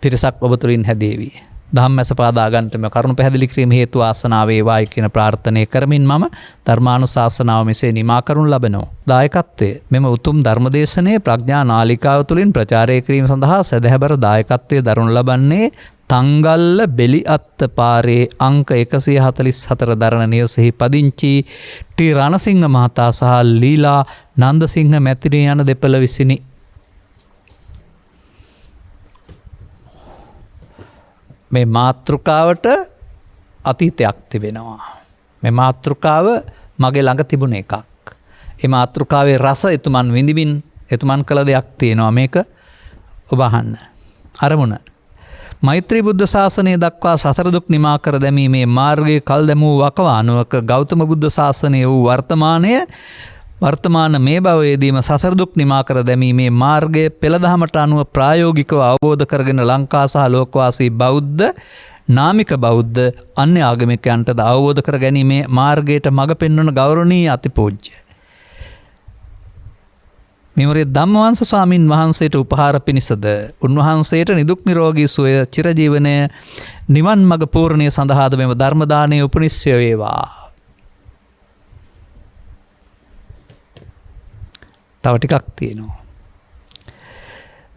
පිරිසක් ඔබ තුළින් හැදේවි. ධම්මැස පාදා ගන්නට මේ කරුණ පැහැදිලි කිරීම හේතු ආසනාව වේවායි කියන ප්‍රාර්ථනාව කරමින් මම ධර්මානුශාසනාව මෙසේ නිමා කරනු ලබනවා. දායකත්වයේ මෙම උතුම් ධර්මදේශනයේ ප්‍රඥා නාලිකාව තුළින් ප්‍රචාරය කිරීම සඳහා සදහැබර දායකත්වයේ දරනු ලබන්නේ තංගල්ල බෙලි අත්ත පාරේ අංක 144 දරණ නිවසෙහි පදිංචි ටී රණසිංහ මහතා සහ ලීලා නන්දසිංහ මැතිණිය යන දෙපළ විසිනි. මේ මාතෘකාවට අතීතයක් තිබෙනවා. මේ මාතෘකාව මගේ ළඟ තිබුණ එකක්. ඒ මාතෘකාවේ රස එතුමන් විඳිමින් එතුමන් කළ දෙයක් තියෙනවා. මේක ඔබ අහන්න. අරමුණ මෛත්‍රී බුද්ධ ශාසනය දක්වා සසර දුක් නිමා කර දැමීමේ මාර්ගයේ කල් දැමූ වකවානුවක ගෞතම බුද්ධ ශාසනය වූ වර්තමාන මේ භවයේදීම සසර දුක් නිමා කර දැමීමේ මාර්ගයේ පෙළදහමට අනුව ප්‍රායෝගිකව අවබෝධ කරගෙන ලංකා සහ ලෝකවාසී බෞද්ධ නාමික බෞද්ධ අන්‍ය ආගමිකයන්ටද අවබෝධ කර ගැනීමේ මාර්ගයට මඟ පෙන්වන ගෞරවනීය අතිපූජ්‍ය මෙවරේ ධම්මවංශ ස්වාමින් වහන්සේට උපහාර පිණිසද උන්වහන්සේට නිදුක් නිරෝගී සුවය චිරජීවනය නිවන් මඟ පූර්ණිය සඳහාද මෙම ධර්ම දානය උපනිශ්‍රය වේවා. තව ටිකක් තියෙනවා.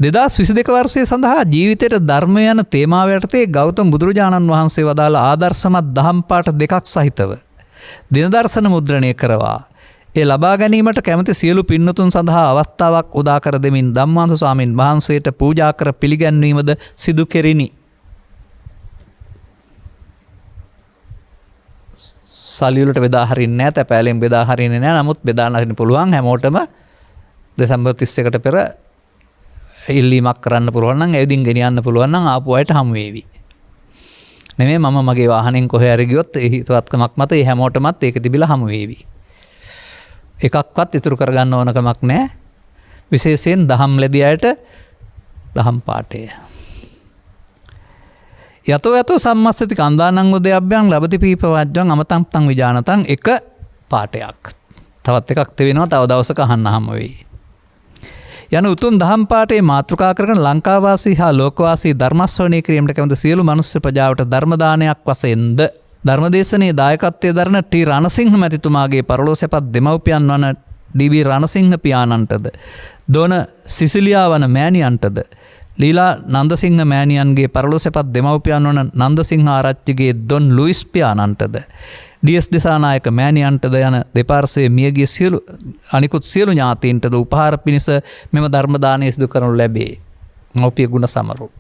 2022 වර්ෂය සඳහා ජීවිතයට ධර්මය යන තේමාව යටතේ ගෞතම බුදුරජාණන් වහන්සේ වදාළ ආදර්ශමත් දහම් පාඨ දෙකක් සහිතව දින දර්ශන මුද්‍රණය කරවා ඒ ලබා ගැනීමට කැමති සියලු පින්නතුන් සඳහා අවස්ථාවක් උදා කර දෙමින් ධම්මවංශ ස්වාමින් වහන්සේට පූජා කර පිළිගැන්වීමද සිදු කෙරිනි. සල්ලි වලට බෙදා හරින්නේ නැහැ, තැපෑලෙන් බෙදා හරින්නේ නැහැ. නමුත් බෙදා හරින්න පුළුවන් හැමෝටම දෙසැම්බර් 31කට පෙර ඉල්ලීමක් කරන්න පුළුවන් නම් එදින් ගෙනියන්න පුළුවන් නම් ආපු අයට හමු වේවි. නෙමෙයි මම මගේ වාහනෙන් කොහේ හරි ගියොත් ඒ හිතවත්කමක් මත ඒ හැමෝටමත් ඒක තිබිලා හමු වේවි. එකක්වත් ඉතුරු කරගන්න ඕන කමක් නැහැ. විශේෂයෙන් දහම් ලැබිය අයට දහම් පාඨය. යතෝ යතෝ සම්මස්සති කන්දානං උදයබ්බයන් ලබති පීපවජ්ජං අමතං තං විජානතං එක පාඨයක්. තවත් එකක් තෙවෙනවා තව දවසක අහන්න හම්බ වෙයි. යන උතුම් දහම් පාඨයේ මාතෘකා කරගෙන ලංකාවාසී හා ලෝකවාසී ධර්ම ශ්‍රවණය කිරීමට කැමති සියලු මනුස්ස ප්‍රජාවට ධර්ම දානයක් වශයෙන්ද ධර්මදේශනයේ දායකත්වයේ දරන ටී රණසිංහ මැතිතුමාගේ පරලෝසපත් දෙමව්පියන් වන ඩී.බී. රණසිංහ පියාණන්ටද දොන සිසිලියා වන මෑණියන්ටද ලීලා නන්දසිංහ මෑණියන්ගේ පරලෝසපත් දෙමව්පියන් වන නන්දසිංහ ආරච්චිගේ දොන් ලුයිස් පියාණන්ටද ඩී.එස්. දිසානායක මෑණියන්ටද යන දෙපාර්ශ්වයේ මියගිය සියලු අනිකුත් සියලු ඥාතීන්ටද උපහාර පිණිස මෙම ධර්ම දානය සිදු කරනු ලැබේ. මව්පිය ගුණ සමරු.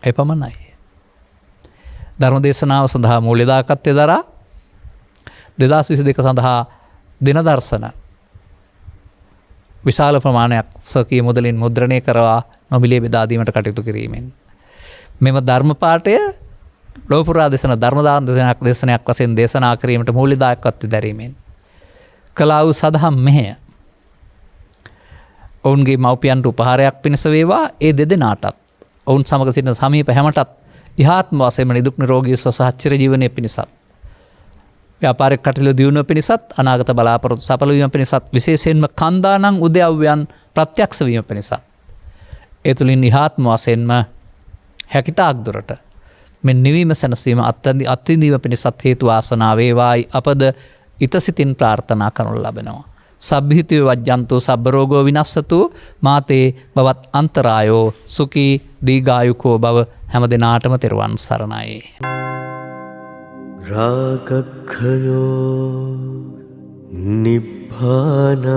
එපමණයි. ධර්ම දේශනාව සඳහා මූල්‍ය දායකත්වය දරා 2022 සඳහා දින දර්ශන විශාල ප්‍රමාණයක් ස්වකීය මුදලින් මුද්‍රණය කරවා නොමිලේ බෙදා දීමට කටයුතු කිරීමෙන් මෙම ධර්ම පාඨය ලෝපුරා දේශන ධර්ම දේශනයක් වශයෙන් දේශනා කිරීමට මූල්‍ය දායකත්වය දැරීමෙන් කළා වූ සදහම් මෙහෙය ඔවුන්ගේ මව්පියන්ට උපහාරයක් පිණිස වේවා ඒ දෙදෙනාටත් ඔවුන් සමග සිටින සමීප හැමටත් ඉහාත්ම වශයෙන්ම නිදුක් නිරෝගී සුව සහ චිරජීවනයේ පිණිසත් ව්‍යාපාරික කටයුතු දියුණුව පිණිසත් අනාගත බලාපොරොත්තු සඵල වීම පිණිසත් විශේෂයෙන්ම කන්දානං උදයව්‍යයන් ප්‍රත්‍යක්ෂ වීම පිණිසත් ඒ තුළින් ඉහාත්ම වශයෙන්ම හැකිතාක් දුරට මෙන් නිවීම සැනසීම අත්විඳීම පිණිසත් හේතු වාසනා වේවායි අපද ඉතසිතින් ප්‍රාර්ථනා කරනු ලබනවා. සබ්බිහිතෝ වජ්ජන්තෝ සබ්බ රෝගෝ විනස්සතු මාතේ බවත් අන්තරායෝ සුඛී දීඝායුකෝ භව හැම දිනාටම තෙරුවන් සරණයි. රාගක්ඛයෝ නිබ්බානං